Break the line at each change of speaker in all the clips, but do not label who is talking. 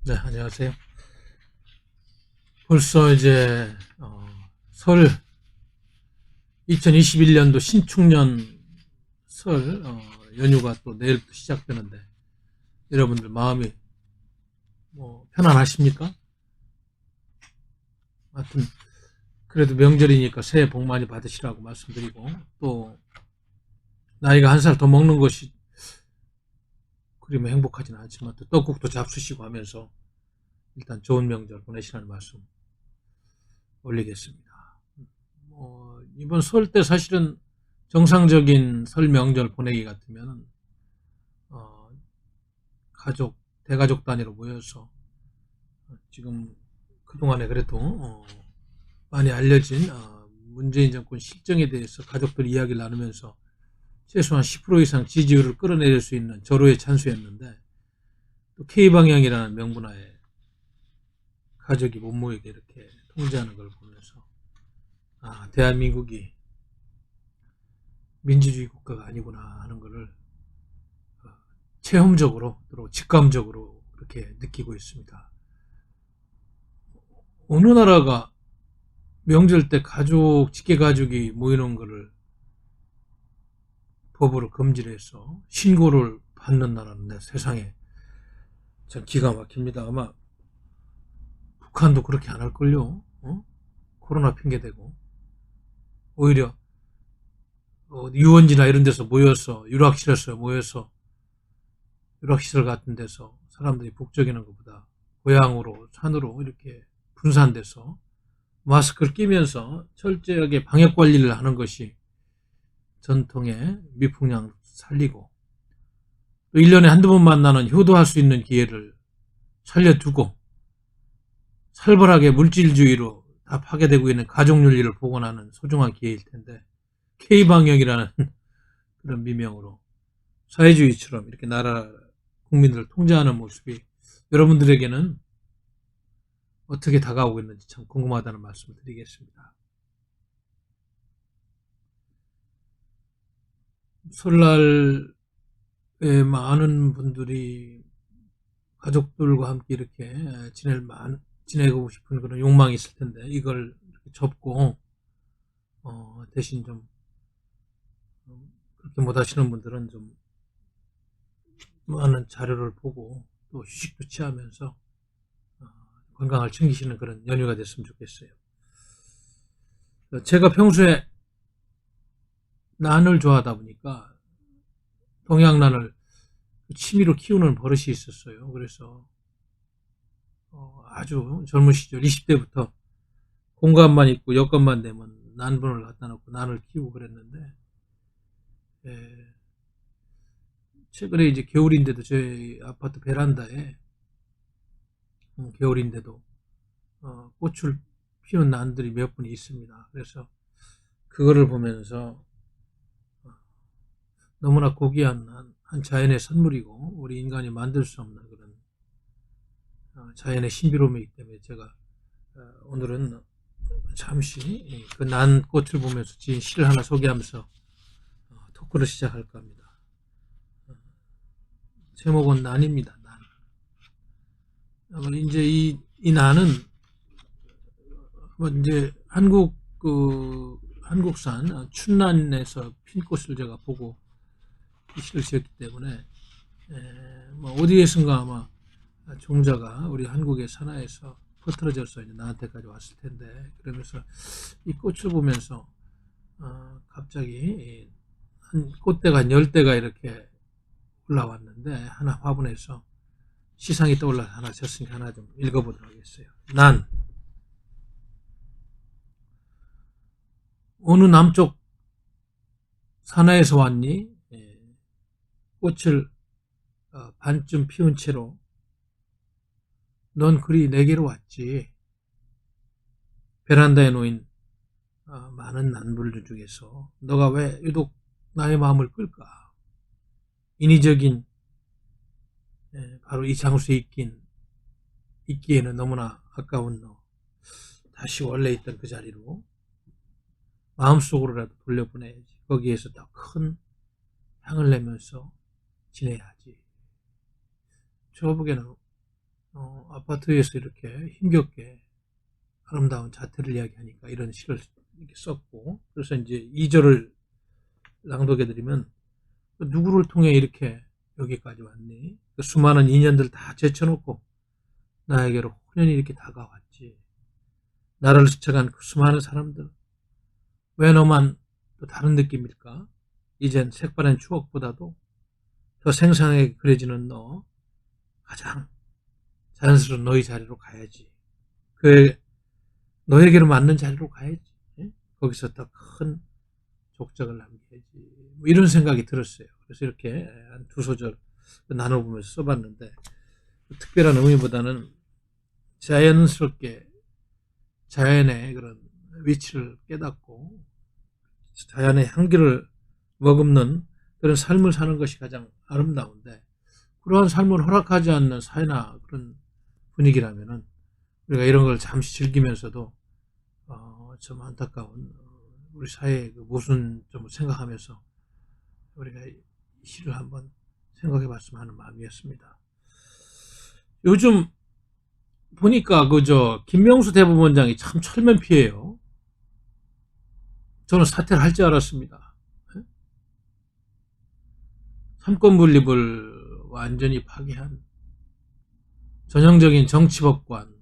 네, 안녕하세요. 벌써 이제 설 2021년도 신축년 설 연휴가 또 내일부터 시작되는데 여러분들 마음이 뭐 편안하십니까? 하여튼 그래도 명절이니까 새해 복 많이 받으시라고 말씀드리고, 또 나이가 한 살 더 먹는 것이 그리면 행복하지는 않지만 또 떡국도 잡수시고 하면서 일단 좋은 명절 보내시라는 말씀 올리겠습니다. 이번 설 때 사실은 정상적인 설 명절 보내기 같으면 어, 가족, 대가족 단위로 모여서 지금 그동안에 그래도 많이 알려진 문재인 정권 실정에 대해서 가족들이 이야기를 나누면서 최소한 10% 이상 지지율을 끌어내릴 수 있는 절호의 찬스였는데, 또 K방향이라는 명분하에 가족이 못 모이게 이렇게 통제하는 걸 보면서 대한민국이 민주주의 국가가 아니구나 하는 것을 체험적으로 또 직감적으로 그렇게 느끼고 있습니다. 어느 나라가 명절 때 직계 가족이 모이는 것을 법으로 금지를 해서 신고를 받는 나라인데, 세상에 참 기가 막힙니다. 아마 북한도 그렇게 안 할걸요. 코로나 핑계대고 오히려 유원지나 이런 데서 모여서 유락시설 같은 데서 사람들이 북적이는 것보다 고향으로 산으로 이렇게 분산돼서 마스크를 끼면서 철저하게 방역 관리를 하는 것이 전통의 미풍양 살리고, 또 1년에 한두 번 만나는 효도할 수 있는 기회를 살려두고 살벌하게 물질주의로 다 파괴되고 있는 가족윤리를 복원하는 소중한 기회일 텐데, K방역이라는 그런 미명으로 사회주의처럼 이렇게 나라 국민들을 통제하는 모습이 여러분들에게는 어떻게 다가오고 있는지 참 궁금하다는 말씀을 드리겠습니다. 설날에 많은 분들이 가족들과 함께 이렇게 지내고 싶은 그런 욕망이 있을 텐데, 이걸 이렇게 접고 대신 좀 그렇게 못 하시는 분들은 좀 많은 자료를 보고 또 휴식도 취하면서 건강을 챙기시는 그런 연휴가 됐으면 좋겠어요. 제가 평소에 난을 좋아하다 보니까 동양난을 취미로 키우는 버릇이 있었어요. 그래서 아주 젊은 시절 20대부터 공간만 있고 여건만 되면 난분을 갖다 놓고 난을 키우고 그랬는데, 예, 최근에 이제 겨울인데도 저희 아파트 베란다에 겨울인데도 꽃을 피운 난들이 몇 분이 있습니다. 그래서 그거를 보면서 너무나 고귀한 한 자연의 선물이고 우리 인간이 만들 수 없는 그런 자연의 신비로움이기 때문에, 제가 오늘은 잠시 그 난꽃을 보면서 지은 시를 하나 소개하면서 토크를 시작할까 합니다. 제목은 난입니다. 난. 이제 이 난은 이제 한국산 춘난에서 핀 꽃을 제가 보고 이 시를 지었기 때문에, 뭐 어디에선가 아마 종자가 우리 한국의 산하에서 퍼트려져서 이제 나한테까지 왔을 텐데, 그러면서 이 꽃을 보면서 갑자기 한 꽃대가 한 10대가 이렇게 올라왔는데, 하나 화분에서 시상이 떠올라서 하나 졌으니까 하나 좀 읽어보도록 하겠어요. 난 어느 남쪽 산하에서 왔니? 꽃을 반쯤 피운 채로 넌 그리 내게로 왔지. 베란다에 놓인 많은 난물들 중에서 너가 왜 유독 나의 마음을 끌까? 인위적인 바로 이 장소에 있기에는 너무나 아까운 너, 다시 원래 있던 그 자리로 마음속으로라도 돌려보내야지. 거기에서 더 큰 향을 내면서 지내야지. 저 보기에는 아파트에서 이렇게 힘겹게 아름다운 자태를 이야기하니까 이런 시를 이렇게 썼고, 그래서 이제 2절을 낭독해드리면, 누구를 통해 이렇게 여기까지 왔니? 수많은 인연들 다 제쳐놓고 나에게로 혼연히 이렇게 다가왔지. 나를 스쳐간 그 수많은 사람들, 왜 너만 또 다른 느낌일까? 이젠 색바랜 추억보다도 더 생생하게 그려지는 너, 가장 자연스러운 너의 자리로 가야지. 너에게로 맞는 자리로 가야지. 거기서 더 큰 족적을 남겨야지. 뭐 이런 생각이 들었어요. 그래서 이렇게 한 2소절 나눠보면서 써봤는데, 특별한 의미보다는 자연스럽게 자연의 그런 위치를 깨닫고 자연의 향기를 머금는 그런 삶을 사는 것이 가장 아름다운데, 그러한 삶을 허락하지 않는 사회나 그런 분위기라면은 우리가 이런 걸 잠시 즐기면서도 좀 안타까운 우리 사회의 그 모순점을 생각하면서 우리가 이 시를 한번 생각해 봤으면 하는 마음이었습니다. 요즘 보니까 김명수 대법원장이 참 철면피해요. 저는 사퇴를 할 줄 알았습니다. 삼권 분립을 완전히 파괴한 전형적인 정치법관.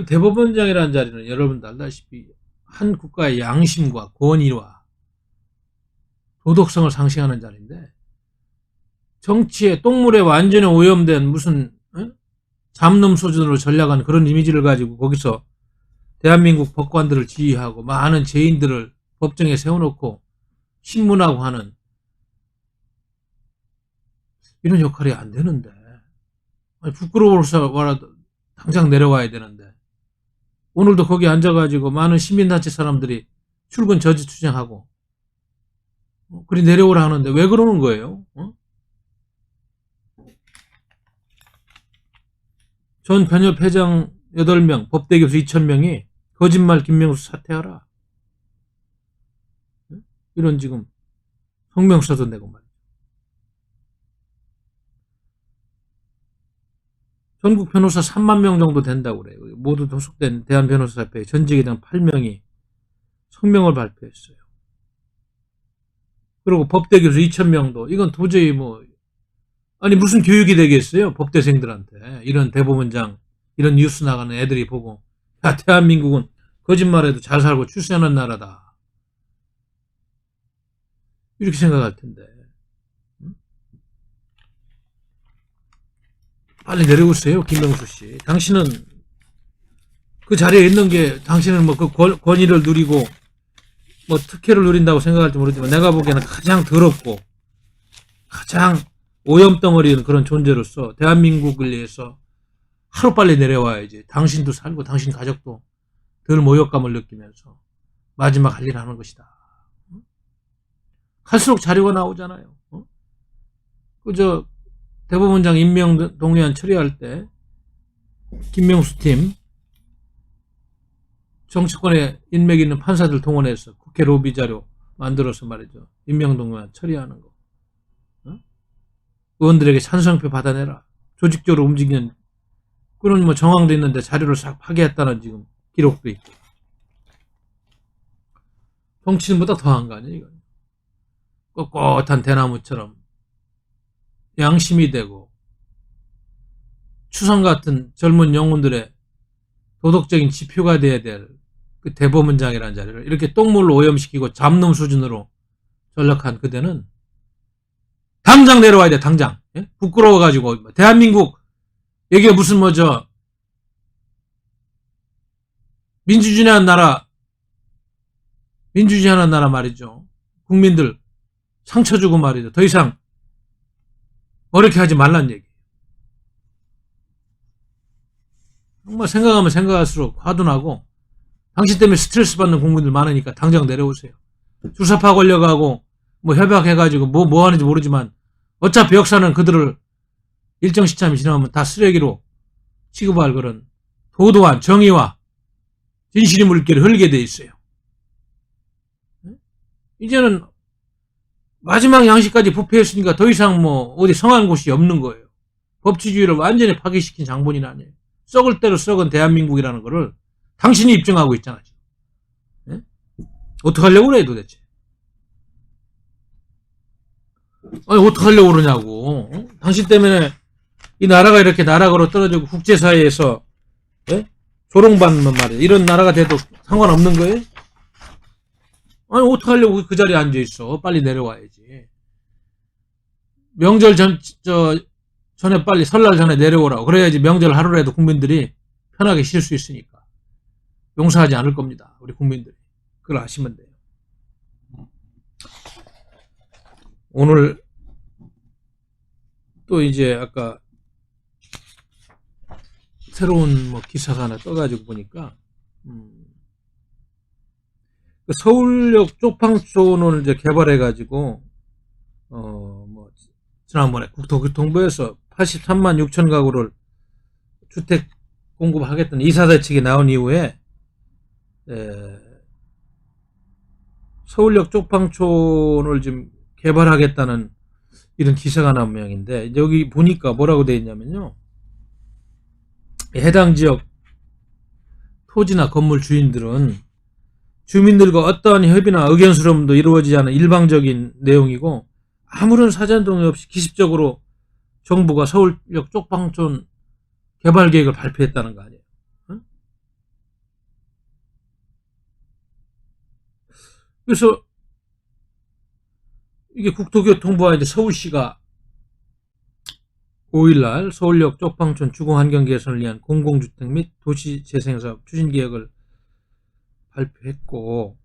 대법원장이라는 자리는 여러분도 알다시피 한 국가의 양심과 권위와 도덕성을 상징하는 자리인데, 정치의 똥물에 완전히 오염된 무슨 잡놈 수준으로 전략한 그런 이미지를 가지고 거기서 대한민국 법관들을 지휘하고 많은 죄인들을 법정에 세워놓고 신문하고 하는 이런 역할이 안 되는데, 부끄러워서 당장 내려와야 되는데, 오늘도 거기 앉아가지고 많은 시민단체 사람들이 출근 저지 투쟁하고 그리 내려오라 하는데 왜 그러는 거예요? 전 변협 회장 8명, 법대 교수 2,000명이 거짓말 김명수 사퇴하라. 이런 지금 성명서도 내고 말이죠. 전국 변호사 3만 명 정도 된다고 그래요. 모두 소속된 대한변호사협회 전직에 대한 8명이 성명을 발표했어요. 그리고 법대 교수 2,000명도, 이건 도저히 아니 무슨 교육이 되겠어요? 법대생들한테. 이런 대법원장, 이런 뉴스 나가는 애들이 보고, 야, 대한민국은 거짓말해도 잘 살고 출세하는 나라다, 이렇게 생각할 텐데. 빨리 내려오세요, 김명수 씨. 당신은 그 자리에 있는 게, 당신은 그 권위를 누리고 특혜를 누린다고 생각할지 모르지만, 내가 보기에는 가장 더럽고 가장 오염덩어리는 그런 존재로서 대한민국을 위해서 하루빨리 내려와야지. 당신도 살고 당신 가족도 덜 모욕감을 느끼면서 마지막 할 일을 하는 것이다. 갈수록 자료가 나오잖아요. 대법원장 임명 동의안 처리할 때 김명수 팀, 정치권에 인맥 있는 판사들 동원해서 국회 로비 자료 만들어서 말이죠, 임명 동의안 처리하는 거. 의원들에게 찬성표 받아내라. 조직적으로 움직이는 그런 정황도 있는데 자료를 싹 파괴했다는 지금 기록도 있고. 정치인보다 더한 거 아니에요, 이건. 꼿꼿한 대나무처럼 양심이 되고 추상 같은 젊은 영혼들의 도덕적인 지표가 돼야 될 그 대법원장이라는 자리를 이렇게 똥물로 오염시키고 잡놈 수준으로 전락한 그대는 당장 내려와야 돼, 당장. 예? 부끄러워가지고. 대한민국, 이게 무슨 민주주의하는 나라 말이죠. 국민들 상처 주고 말이죠. 더 이상 어렵게 하지 말란 얘기. 정말 생각하면 생각할수록 화도 나고, 당신 때문에 스트레스 받는 국민들 많으니까 당장 내려오세요. 주사파 걸려가고 협약해가지고 뭐 하는지 모르지만 어차피 역사는 그들을 일정 시점이 지나면 다 쓰레기로 취급할 그런 도도한 정의와 진실의 물결이 흐르게 돼 있어요. 이제는 마지막 양식까지 부패했으니까 더 이상 어디 성한 곳이 없는 거예요. 법치주의를 완전히 파괴시킨 장본인 아니에요. 썩을 대로 썩은 대한민국이라는 거를 당신이 입증하고 있잖아. 예? 어떡하려고 그래 도대체. 아니 어떡하려고 그러냐고. 당신 때문에 이 나라가 이렇게 나락으로 떨어지고 국제사회에서 예? 조롱받는 말이야. 이런 나라가 돼도 상관없는 거예요? 아니 어떡하려고 그 자리에 앉아있어. 빨리 내려와야지. 명절 전에 빨리 설날 전에 내려오라고. 그래야지 명절 하루라도 국민들이 편하게 쉴 수 있으니까. 용서하지 않을 겁니다. 우리 국민들이. 그걸 아시면 돼요. 오늘 또 이제 아까 새로운 뭐 기사가 하나 떠가지고 보니까 서울역 쪽방촌을 이제 개발해가지고 뭐 지난번에 국토교통부에서 83만 6천 가구를 주택 공급하겠다는 이사대책이 나온 이후에 서울역 쪽방촌을 지금 개발하겠다는 이런 기사가 나온 모양인데 여기 보니까 뭐라고 되어 있냐면요. 해당 지역 토지나 건물 주인들은 주민들과 어떠한 협의나 의견 수렴도 이루어지지 않은 일방적인 내용이고 아무런 사전 동의 없이 기습적으로 정부가 서울역 쪽방촌 개발 계획을 발표했다는 거 아니에요. 응? 그래서 이게 국토교통부와 이제 서울시가 5일날 서울역 쪽방촌 주거환경 개선을 위한 공공주택 및 도시재생사업 추진계획을 발표했고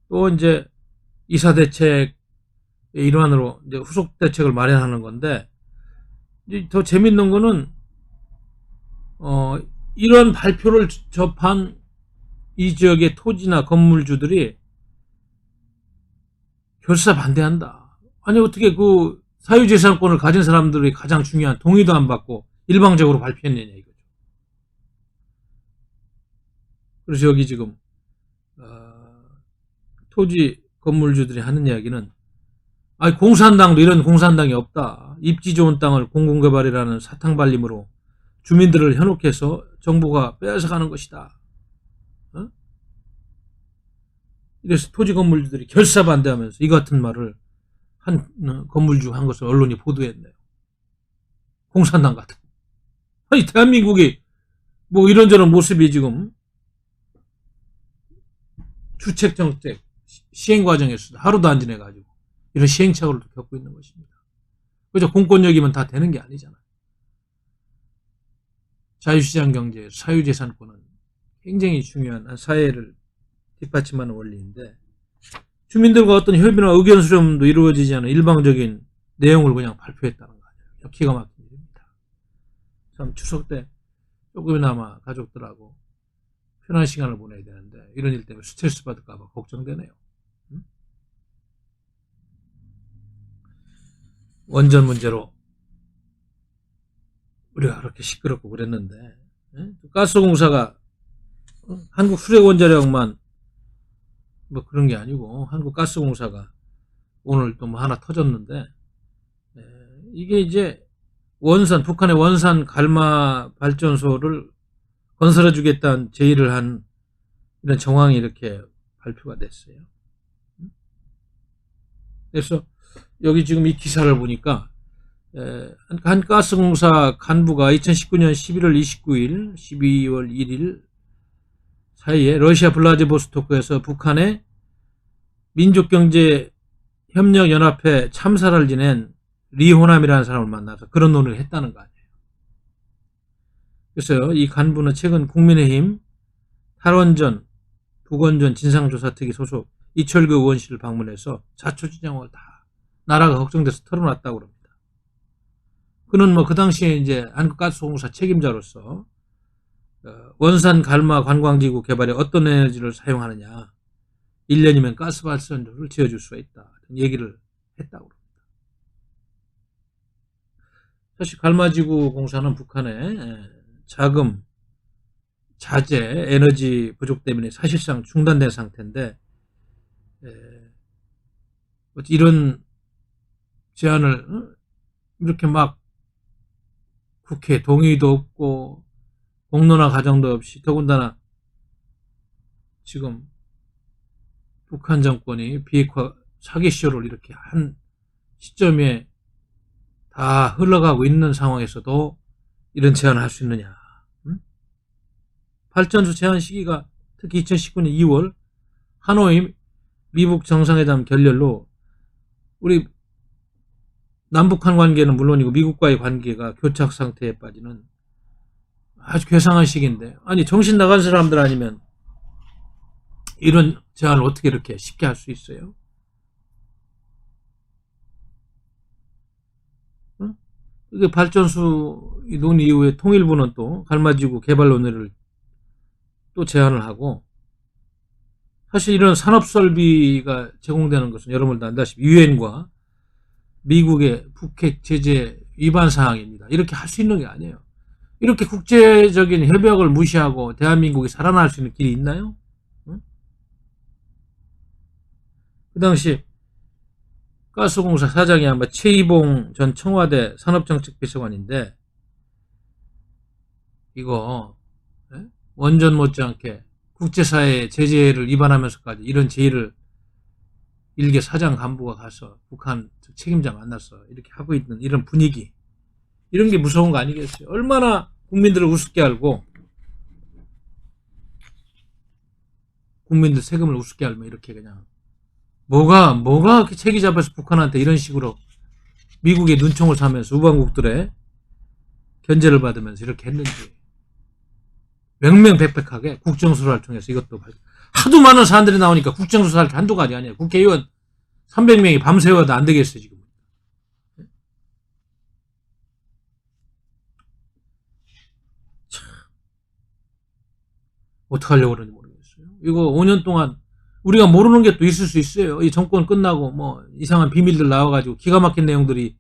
또 이제 이사대책의 일환으로 이제 후속대책을 마련하는 건데 이제 더 재밌는 거는 이런 발표를 접한 이 지역의 토지나 건물주들이 결사 반대한다. 아니 어떻게 그 사유재산권을 가진 사람들이 가장 중요한 동의도 안 받고 일방적으로 발표했느냐 이거죠. 그래서 여기 지금 토지 건물주들이 하는 이야기는 아니 공산당도 이런 공산당이 없다. 입지 좋은 땅을 공공개발이라는 사탕발림으로 주민들을 현혹해서 정부가 빼앗아가는 것이다. 어? 이래서 토지 건물주들이 결사 반대하면서 이 같은 말을 한 건물주 한 것을 언론이 보도했네요. 공산당 같은. 아니 대한민국이 뭐 이런저런 모습이 지금 주택정책 시행 과정에서 하루도 안 지내가지고 이런 시행착오를 겪고 있는 것입니다. 그죠? 공권력이면 다 되는 게 아니잖아요. 자유시장 경제, 사유재산권은 굉장히 중요한 사회를 뒷받침하는 원리인데 주민들과 어떤 협의나 의견 수렴도 이루어지지 않은 일방적인 내용을 그냥 발표했다는 거 아니에요. 기가 막힌 일입니다. 참 추석 때 조금이나마 가족들하고 편한 시간을 보내야 되는데 이런 일 때문에 스트레스 받을까 봐 걱정되네요. 원전 문제로 우리가 그렇게 시끄럽고 그랬는데 가스공사가 한국 수력원자력만 뭐 그런 게 아니고 한국가스공사가 오늘 또 뭐 하나 터졌는데 이게 이제 북한의 원산 갈마 발전소를 건설해 주겠다는 제의를 한 이런 정황이 이렇게 발표가 됐어요. 그래서 여기 지금 이 기사를 보니까 한 가스공사 간부가 2019년 11월 29일, 12월 1일 사이에 러시아 블라디보스토크에서 북한의 민족경제협력연합회 참사를 지낸 리호남이라는 사람을 만나서 그런 논의를 했다는 거 아니에요. 그래서 이 간부는 최근 국민의힘 탈원전, 북원전 진상조사특위 소속 이철규 의원실을 방문해서 자초지종을 다 나라가 걱정돼서 털어놨다고 합니다. 그는 뭐 그 당시에 이제 한국가스공사 책임자로서 원산 갈마 관광지구 개발에 어떤 에너지를 사용하느냐 1년이면 가스발전소를 지어줄 수가 있다 얘기를 했다고 합니다. 사실 갈마지구 공사는 북한의 자금, 자재, 에너지 부족 때문에 사실상 중단된 상태인데 이런 제안을 이렇게 막 국회 동의도 없고 공론화 과정도 없이, 더군다나 지금 북한 정권이 비핵화 사기쇼를 이렇게 한 시점에 다 흘러가고 있는 상황에서도 이런 제안을 할 수 있느냐. 발전소 제한 시기가 특히 2019년 2월 하노이 미북 정상회담 결렬로 우리 남북한 관계는 물론이고 미국과의 관계가 교착 상태에 빠지는 아주 괴상한 시기인데, 아니 정신 나간 사람들 아니면 이런 제안을 어떻게 이렇게 쉽게 할 수 있어요? 이게 발전소 논의 이후에 통일부는 또 갈마지구 개발 논의를 또 제안을 하고, 사실 이런 산업설비가 제공되는 것은 여러분도 안다시피 유엔과 미국의 북핵 제재 위반 사항입니다. 이렇게 할 수 있는 게 아니에요. 이렇게 국제적인 협약을 무시하고 대한민국이 살아날 수 있는 길이 있나요? 응? 그 당시 가스공사 사장이 아마 최이봉 전 청와대 산업정책비서관인데, 이거 원전 못지않게 국제사회의 제재를 위반하면서까지 이런 제의를 일개 사장 간부가 가서 북한 책임자 만나서 이렇게 하고 있는 이런 분위기, 이런 게 무서운 거 아니겠어요? 얼마나 국민들을 우습게 알고 국민들 세금을 우습게 알면 이렇게 그냥 뭐가 이렇게 체기 잡아서 북한한테 이런 식으로 미국의 눈총을 사면서 우방국들의 견제를 받으면서 이렇게 했는지, 명명백백하게 국정수사를 통해서 이것도 하도 많은 사람들이 나오니까 국정수사할 게 한두 가지 아니에요. 국회의원 300명이 밤새워도 안 되겠어요 지금. 참, 어떡하려고 그러는지 모르겠어요. 이거 5년 동안 우리가 모르는 게 또 있을 수 있어요. 이 정권 끝나고 뭐 이상한 비밀들 나와가지고 기가 막힌 내용들이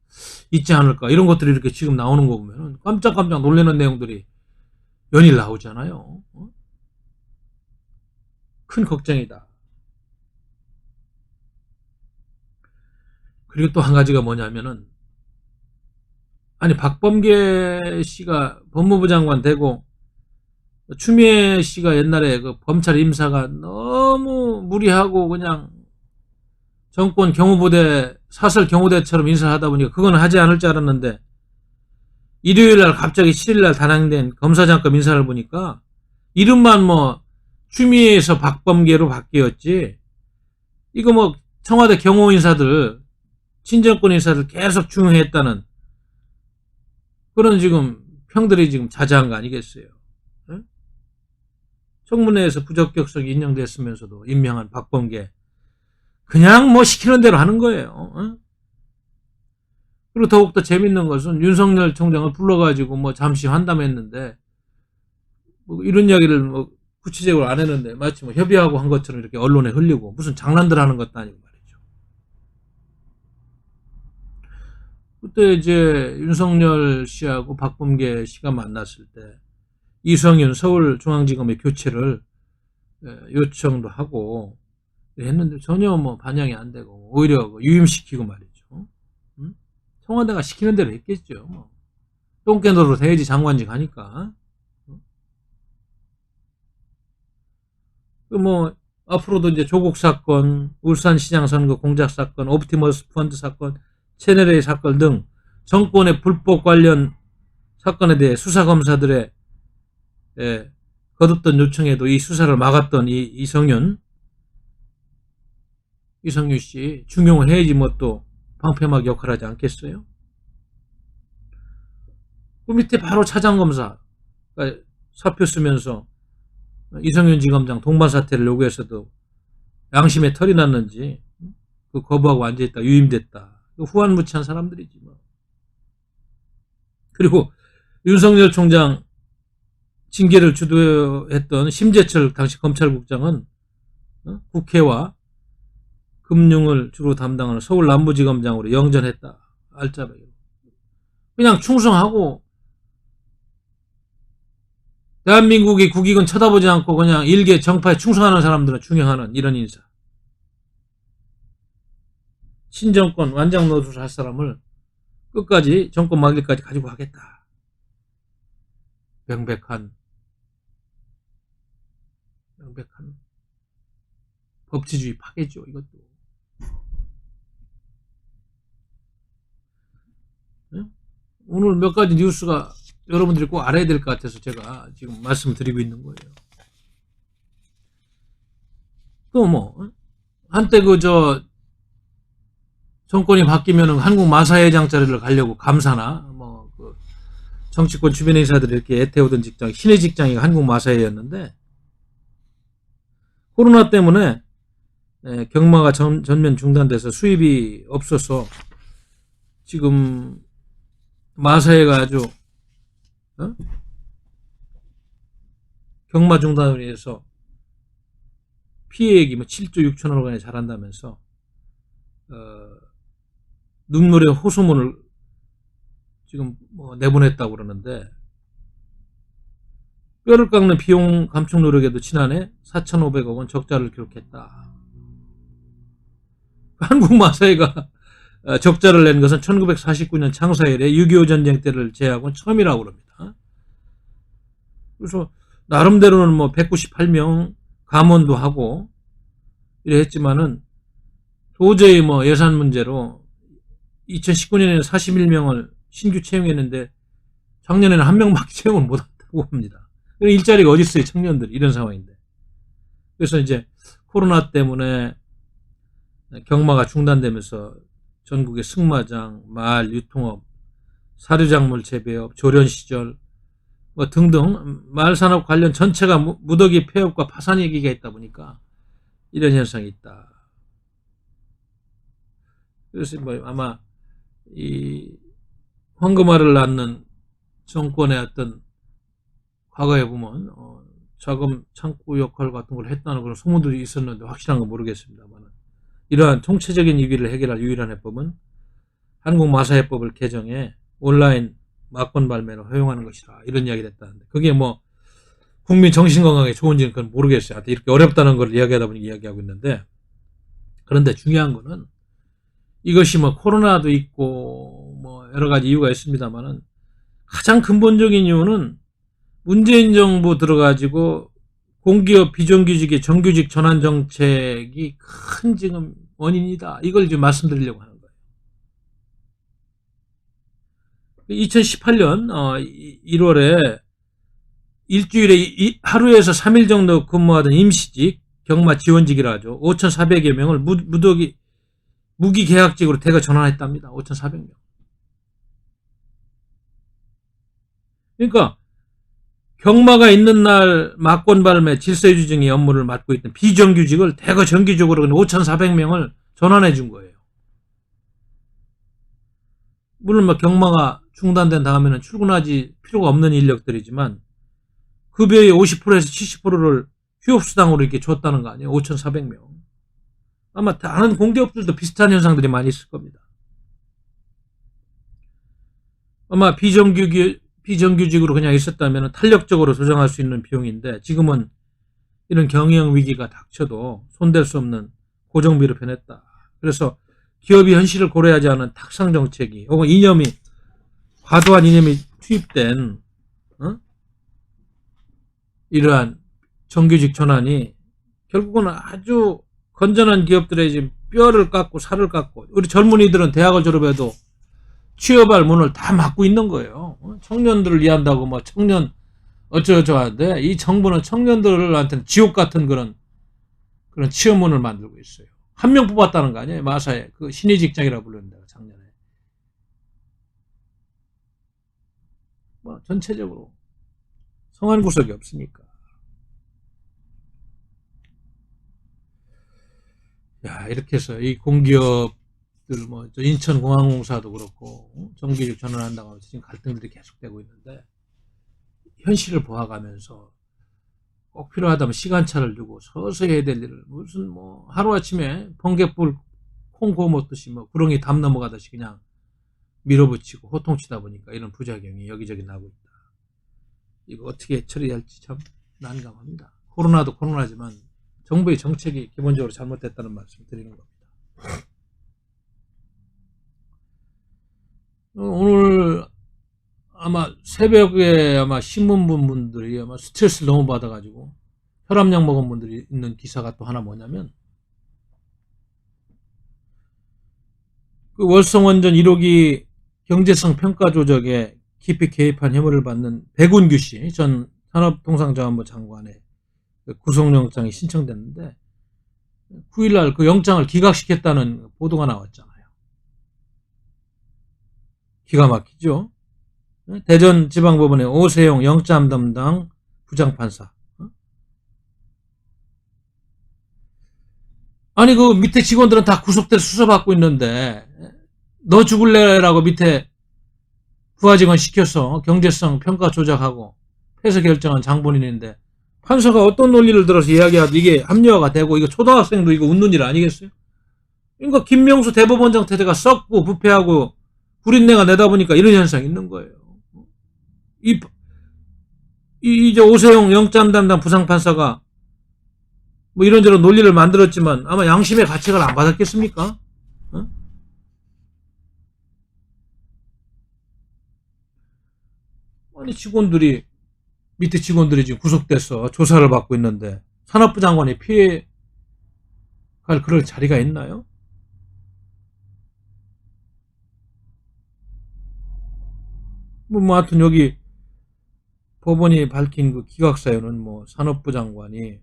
있지 않을까, 이런 것들이 이렇게 지금 나오는 거 보면 깜짝깜짝 놀라는 내용들이 연일 나오잖아요. 큰 걱정이다. 그리고 또 한 가지가 뭐냐면은, 아니 박범계 씨가 법무부 장관 되고 추미애 씨가 옛날에 그 검찰 임사가 너무 무리하고 그냥 정권 경호부대 사설 경호대처럼 인사하다 보니까 그건 하지 않을 줄 알았는데, 일요일날 갑자기 7일날 단행된 검사장급 인사를 보니까 이름만 뭐 추미애에서 박범계로 바뀌었지, 이거 뭐 청와대 경호 인사들, 친정권 인사들 계속 중용했다는 그런 지금 평들이 지금 자자한 거 아니겠어요? 네? 청문회에서 부적격성이 인정됐으면서도 임명한 박범계 그냥 뭐 시키는 대로 하는 거예요. 네? 그리고 더욱더 재밌는 것은 윤석열 총장을 불러가지고 뭐 잠시 환담했는데, 뭐 이런 이야기를 뭐 구체적으로 안 했는데 마치 뭐 협의하고 한 것처럼 이렇게 언론에 흘리고 무슨 장난들 하는 것도 아니고 말이죠. 그때 이제 윤석열 씨하고 박범계 씨가 만났을 때 이성윤 서울중앙지검의 교체를 요청도 하고 했는데 전혀 뭐 반영이 안 되고 오히려 유임시키고 말이죠. 청와대가 시키는 대로 했겠죠. 뭐. 똥개노릇 해야지 장관직 하니까. 뭐 앞으로도 이제 조국 사건, 울산시장 선거 공작 사건, 옵티머스 펀드 사건, 채널A 사건 등 정권의 불법 관련 사건에 대해 수사검사들의 거듭던 요청에도 이 수사를 막았던 이 이성윤 씨 중용을 해야지 뭐 또 방패막 역할하지 않겠어요? 그 밑에 바로 차장검사 사표 쓰면서 이성윤 지검장 동반 사퇴를 요구해서도 양심에 털이 났는지 그 거부하고 앉아있다 유임됐다. 후한무치한 사람들이지 뭐. 그리고 윤석열 총장 징계를 주도했던 심재철 당시 검찰국장은 국회와 금융을 주로 담당하는 서울 남부지검장으로 영전했다. 알짜배기. 그냥 충성하고 대한민국이 국익은 쳐다보지 않고 그냥 일개 정파에 충성하는 사람들은 중용하는 이런 인사. 신정권 완장 노릇을 할 사람을 끝까지 정권 막일까지 가지고 가겠다. 명백한 법치주의 파괴죠, 이것도. 네? 오늘 몇 가지 뉴스가 여러분들이 꼭 알아야 될 것 같아서 제가 지금 말씀드리고 있는 거예요. 또 뭐, 한때 정권이 바뀌면은 한국 마사회장 자리를 가려고 감사나, 정치권 주변 인사들이 이렇게 애태우던 직장, 신의 직장이 한국 마사회였는데, 코로나 때문에 경마가 전면 중단돼서 수입이 없어서 지금 마사회가 아주 경마 중단으로 인해서 피해액이 7조 6천억 원에 달한다면서 눈물의 호소문을 지금 내보냈다고 그러는데, 뼈를 깎는 비용 감축 노력에도 지난해 4,500억 원 적자를 기록했다. 한국 마사회가 적자를 낸 것은 1949년 창사 이래 6.25 전쟁 때를 제외하고는 처음이라고 합니다. 그래서 나름대로는 198명 감원도 하고 이래 했지만은 도저히 예산 문제로 2019년에는 41명을 신규 채용했는데 작년에는 한 명밖에 채용을 못한다고 합니다. 일자리가 어디 있어요, 청년들이. 이런 상황인데. 그래서 이제 코로나 때문에 경마가 중단되면서 전국의 승마장, 마을, 유통업, 사료작물 재배업, 조련시절 등등 마을산업 관련 전체가 무더기 폐업과 파산 얘기가 있다 보니까 이런 현상이 있다. 그래서 아마 이 황금알을 낳는 정권의 어떤 과거에 보면 자금 창구 역할 같은 걸 했다는 그런 소문들이 있었는데 확실한 건 모르겠습니다만, 이러한 총체적인 위기를 해결할 유일한 해법은 한국 마사회법을 개정해 온라인 막권 발매를 허용하는 것이다, 이런 이야기를 했다는데, 그게 국민 정신건강에 좋은지는 그건 모르겠어요. 이렇게 어렵다는 걸 이야기하다 보니 이야기하고 있는데, 그런데 중요한 거는 이것이 코로나도 있고 여러 가지 이유가 있습니다만은 가장 근본적인 이유는 문재인 정부 들어가지고 공기업 비정규직의 정규직 전환 정책이 큰 지금 원인이다. 이걸 지금 말씀드리려고 하는 거예요. 2018년 1월에 일주일에 하루에서 3일 정도 근무하던 임시직, 경마 지원직이라 하죠. 5,400여 명을 무기계약직으로 대거 전환했답니다. 5,400명. 그러니까 경마가 있는 날 막권 발매, 질서유지 등의 업무를 맡고 있던 비정규직을 대거 정기적으로 5,400명을 전환해 준 거예요. 물론 경마가 중단된 다음에는 출근하지 필요가 없는 인력들이지만 급여의 50%에서 70%를 휴업수당으로 이렇게 줬다는 거 아니에요. 5,400명. 아마 다른 공기업들도 비슷한 현상들이 많이 있을 겁니다. 아마 비정규직으로 그냥 있었다면 탄력적으로 조정할 수 있는 비용인데, 지금은 이런 경영 위기가 닥쳐도 손댈 수 없는 고정비로 변했다. 그래서 기업이 현실을 고려하지 않은 탁상 정책이 혹은 과도한 이념이 투입된 이러한 정규직 전환이 결국은 아주 건전한 기업들의 지금 뼈를 깎고 살을 깎고, 우리 젊은이들은 대학을 졸업해도 취업할 문을 다 막고 있는 거예요. 청년들을 위한다고 청년 어쩌고저쩌고 하는데, 이 정부는 청년들한테는 지옥 같은 그런 취업문을 만들고 있어요. 한 명 뽑았다는 거 아니에요? 마사에 그 신의 직장이라고 부르는데, 작년에. 전체적으로 성한 구석이 없으니까. 이렇게 해서 이 공기업들 인천공항공사도 그렇고 정규직 전환한다고 하면서 지금 갈등들이 계속되고 있는데, 현실을 보아가면서 꼭 필요하다면 시간차를 두고 서서히 해야 될 일을 무슨 하루아침에 번갯불 콩 구워 먹듯이 구렁이 담 넘어가듯이 그냥 밀어붙이고 호통치다 보니까 이런 부작용이 여기저기 나고 있다. 이거 어떻게 처리할지 참 난감합니다. 코로나도 코로나지만 정부의 정책이 기본적으로 잘못됐다는 말씀을 드리는 겁니다. 오늘 아마 새벽에 아마 신문분들이 아마 스트레스를 너무 받아가지고 혈압약 먹은 분들이 있는 기사가 또 하나 뭐냐면, 그 월성원전 1호기 경제성 평가 조작에 깊이 개입한 혐의를 받는 백운규 씨 전 산업통상자원부 장관의 구속영장이 신청됐는데 9일날 그 영장을 기각시켰다는 보도가 나왔잖아요. 기가 막히죠. 대전지방법원의 오세용 영장 담당 부장판사. 아니 그 밑에 직원들은 다 구속돼서 수사받고 있는데 너 죽을래라고 밑에 부하 직원 시켜서 경제성 평가 조작하고 폐쇄 결정한 장본인인데 판사가 어떤 논리를 들어서 이야기하도 이게 합리화가 되고, 이거 초등학생도 이거 웃는 일 아니겠어요? 그러니까 김명수 대법원장 태세가 썩고 부패하고 구린내가 내다 보니까 이런 현상이 있는 거예요. 이제 오세용 영장 담당 부장판사가 뭐 이런저런 논리를 만들었지만 아마 양심의 가책을 안 받았겠습니까? 어? 아니 밑에 직원들이 지금 구속돼서 조사를 받고 있는데 산업부 장관이 피해갈 그럴 자리가 있나요? 하여튼 여기 법원이 밝힌 그 기각 사유는 뭐 산업부 장관이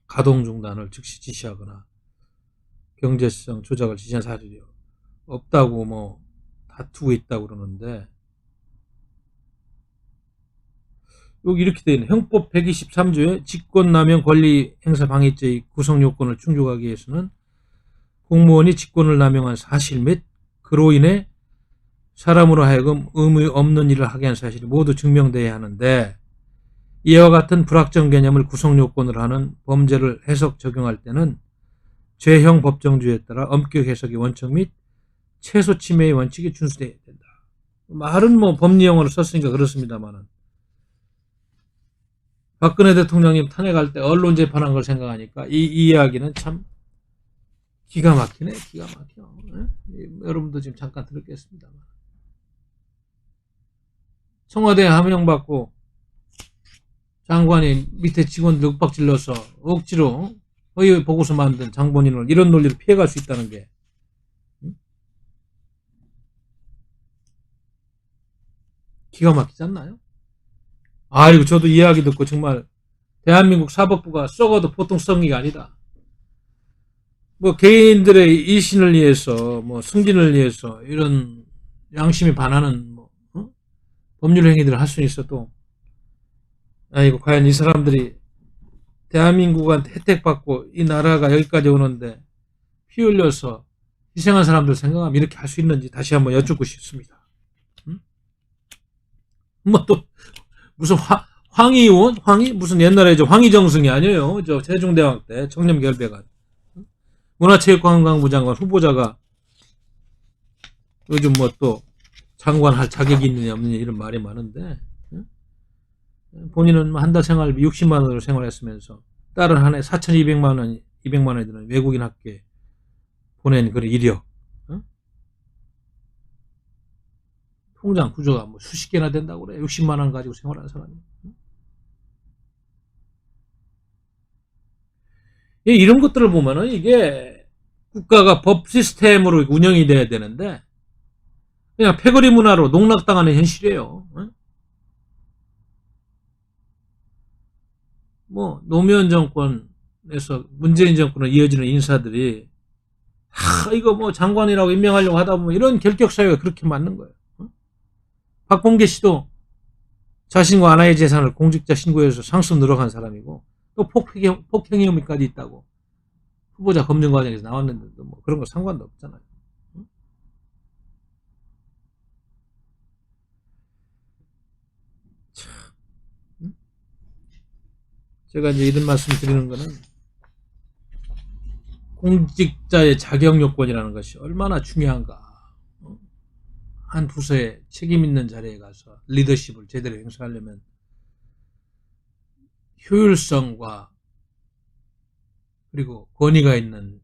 가동 중단을 즉시 지시하거나 경제성 조작을 지시한 사실이 없다고 뭐 다투고 있다고 그러는데, 여기 이렇게 되어 있는 형법 123조에 직권남용 권리행사 방해죄의 구성요건을 충족하기 위해서는 공무원이 직권을 남용한 사실 및 그로 인해 사람으로 하여금 의무 없는 일을 하게 한 사실이 모두 증명돼야 하는데, 이와 같은 불확정 개념을 구성요건으로 하는 범죄를 해석 적용할 때는 죄형 법정주의에 따라 엄격 해석의 원칙 및 최소 침해의 원칙이 준수되어야 된다. 말은 뭐 법리용어를 썼으니까 그렇습니다만은, 박근혜 대통령님 탄핵할 때 언론 재판한 걸 생각하니까 이 이야기는 참 기가 막히네. 기가 막혀. 여러분도 지금 잠깐 들었겠습니다만, 청와대에 하명받고 장관이 밑에 직원들 윽박질러서 억지로 허위 보고서 만든 장본인을 이런 논리로 피해갈 수 있다는 게 기가 막히지 않나요? 아이고, 저도 이야기 듣고 정말 대한민국 사법부가 썩어도 보통 썩은 게 아니다. 뭐 개인들의 이신을 위해서, 뭐 승진을 위해서 이런 양심이 반하는 뭐 법률 행위들을 할 수는 있어도, 아이고 과연 이 사람들이 대한민국한테 혜택받고 이 나라가 여기까지 오는데 피 흘려서 희생한 사람들 생각하면 이렇게 할 수 있는지 다시 한번 여쭙고 싶습니다. 뭐 또 무슨 황희원? 무슨 옛날에 황희정승이 아니에요. 저 세종대왕 때 청렴결백한 문화체육관광부 장관 후보자가 요즘 뭐 또 장관 할 자격이 있느냐 없느냐 이런 말이 많은데, 본인은 한 달 생활비 60만 원으로 생활했으면서 딸은 한 해 4,200만 원, 200만 원이 드는 외국인 학교에 보낸 그런 이력, 통장 구조가 뭐 수십 개나 된다고 그래. 60만 원 가지고 생활하는 사람이. 이런 것들을 보면은 이게 국가가 법 시스템으로 운영이 돼야 되는데 그냥 패거리 문화로 농락당하는 현실이에요. 뭐 노무현 정권에서 문재인 정권으로 이어지는 인사들이 이거 뭐 장관이라고 임명하려고 하다 보면 이런 결격 사유가 그렇게 맞는 거예요. 박범계 씨도 자신과 아내의 재산을 공직자 신고해서 상습 늘어간 사람이고, 또 폭행 혐의까지 있다고 후보자 검증 과정에서 나왔는데도 뭐 그런 거 상관도 없잖아요. 제가 이제 이런 말씀 드리는 거는, 공직자의 자격 요건이라는 것이 얼마나 중요한가. 한 부서에 책임 있는 자리에 가서 리더십을 제대로 행사하려면 효율성과 그리고 권위가 있는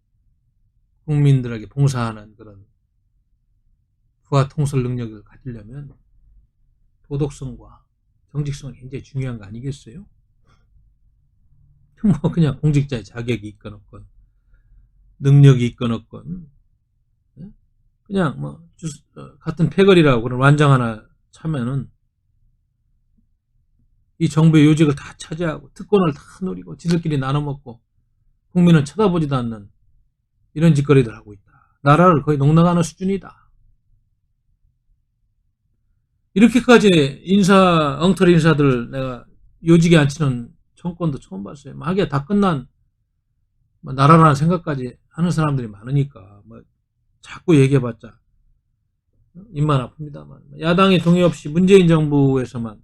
국민들에게 봉사하는 그런 부하 통솔 능력을 가지려면 도덕성과 정직성이 굉장히 중요한 거 아니겠어요? 뭐 그냥 공직자의 자격이 있건 없건 능력이 있건 없건 그냥 뭐 같은 패거리라고 그런 완장 하나 차면은 이 정부의 요직을 다 차지하고 특권을 다 누리고 지들끼리 나눠먹고 국민은 쳐다보지도 않는 이런 짓거리들 하고 있다. 나라를 거의 농락하는 수준이다. 이렇게까지 엉터리 인사들 내가 요직에 앉히는 정권도 처음 봤어요. 하기야 다 끝난 나라라는 생각까지 하는 사람들이 많으니까 자꾸 얘기해봤자 입만 아픕니다만 야당의 동의 없이 문재인 정부에서만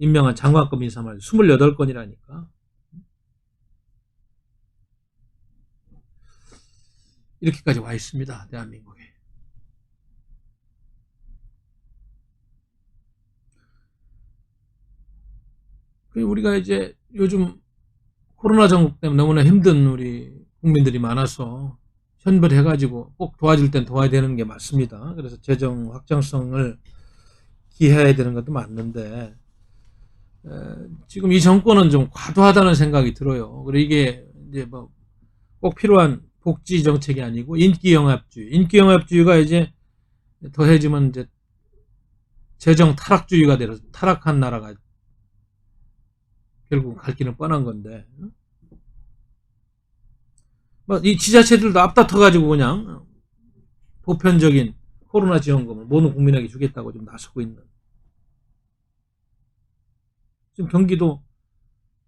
임명한 장관급 인사만 28건이라니까. 이렇게까지 와 있습니다. 대한민국에. 우리가 이제 요즘 코로나 전국 때문에 너무나 힘든 우리 국민들이 많아서 현별해가지고 꼭 도와줄 땐 도와야 되는 게 맞습니다. 그래서 재정 확장성을 기해야 되는 것도 맞는데 지금 이 정권은 좀 과도하다는 생각이 들어요. 그리고 이게 이제 꼭 필요한 복지 정책이 아니고 인기영합주의가 이제 더해지면 이제 재정 타락주의가 되어서 타락한 나라가 결국 갈 길은 뻔한 건데 이 지자체들도 앞다퉈가지고 그냥 보편적인 코로나 지원금을 모든 국민에게 주겠다고 좀 나서고 있는. 지금 경기도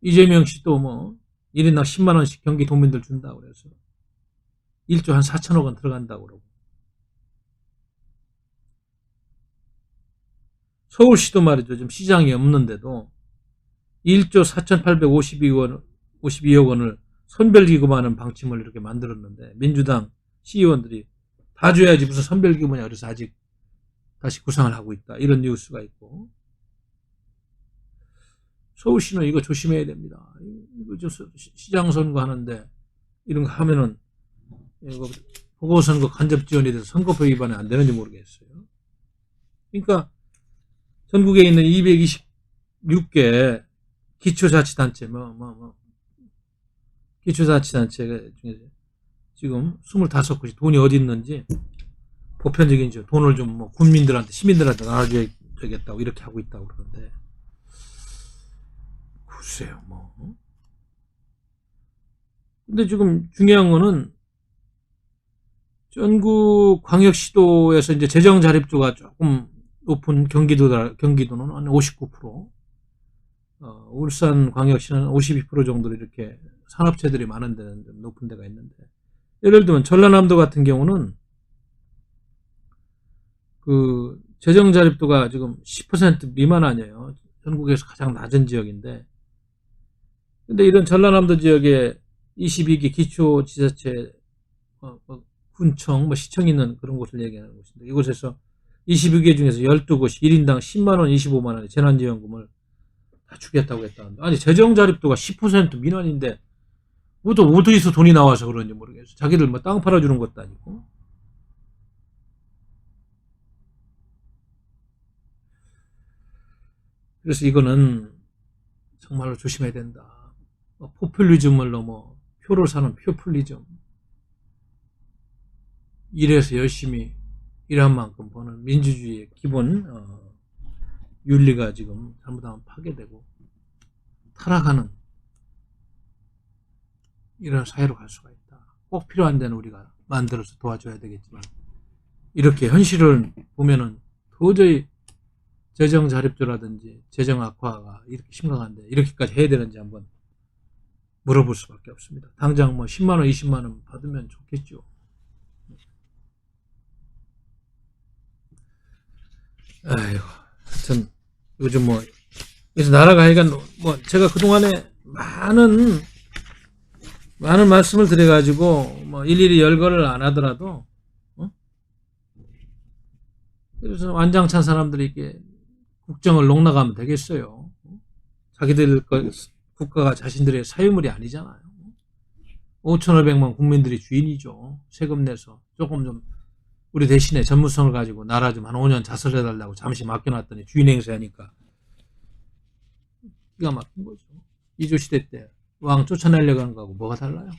이재명 씨도 1인당 10만원씩 경기도민들 준다고 그래서 1조 한 4천억 원 들어간다고 그러고. 서울시도 말이죠. 지금 시장이 없는데도 1조 4,852억 원을 선별기금하는 방침을 이렇게 만들었는데 민주당 시의원들이 다 줘야지 무슨 선별기금이냐 그래서 아직 다시 구상을 하고 있다. 이런 뉴스가 있고. 서울시는 이거 조심해야 됩니다. 이거 시장 선거 하는데 이런 거 하면은 이거 보궐선거 간접 지원이 돼서 선거법 위반이 안 되는지 모르겠어요. 그러니까 전국에 있는 226개 기초자치단체 기초자치단체 중에서 지금 25곳이 돈이 어디 있는지 보편적인 돈을 좀 국민들한테 시민들한테 나눠줘야겠다고 이렇게 하고 있다고 그러는데 글쎄요 근데 지금 중요한 거는 전국 광역시도에서 이제 재정 자립도가 조금 높은 경기도는 한 59%, 울산 광역시는 52% 정도로 이렇게 산업체들이 많은 데는 좀 높은 데가 있는데, 예를 들면 전라남도 같은 경우는 그 재정 자립도가 지금 10% 미만 아니에요. 전국에서 가장 낮은 지역인데, 근데 이런 전라남도 지역에 22개 기초지자체 군청, 시청이 있는 그런 곳을 얘기하는 곳인데, 이곳에서 22개 중에서 12곳이 1인당 10만원, 25만원의 재난지원금을 다 주겠다고 했다는데, 아니 재정 자립도가 10% 미만인데 어디서 돈이 나와서 그런지 모르겠어. 자기들 땅 팔아주는 것도 아니고. 그래서 이거는 정말로 조심해야 된다. 포퓰리즘을 넘어 표를 사는 표퓰리즘. 일해서 열심히 일한 만큼 버는 민주주의의 기본 윤리가 지금 잘못하면 파괴되고 타락하는 이런 사회로 갈 수가 있다. 꼭 필요한 데는 우리가 만들어서 도와줘야 되겠지만, 이렇게 현실을 보면은 도저히 재정 자립도라든지 재정 악화가 이렇게 심각한데 이렇게까지 해야 되는지 한번 물어볼 수밖에 없습니다. 당장 10만원, 20만원 받으면 좋겠죠. 아이고, 하여튼 요즘 그래서 나라가 하여간 제가 그동안에 많은 말씀을 드려가지고 일일이 열거를 안 하더라도 그래서 완장찬 사람들이 이렇게 국정을 농락하면 되겠어요. 자기들 국가가 자신들의 사유물이 아니잖아요. 5,500만 국민들이 주인이죠. 세금 내서 조금 좀 우리 대신에 전문성을 가지고 나라 좀 한 5년 자설해달라고 잠시 맡겨놨더니 주인 행세하니까 기가 막힌 거죠. 이조시대 때 왕 쫓아내려고 하는 거하고 뭐가 달라요?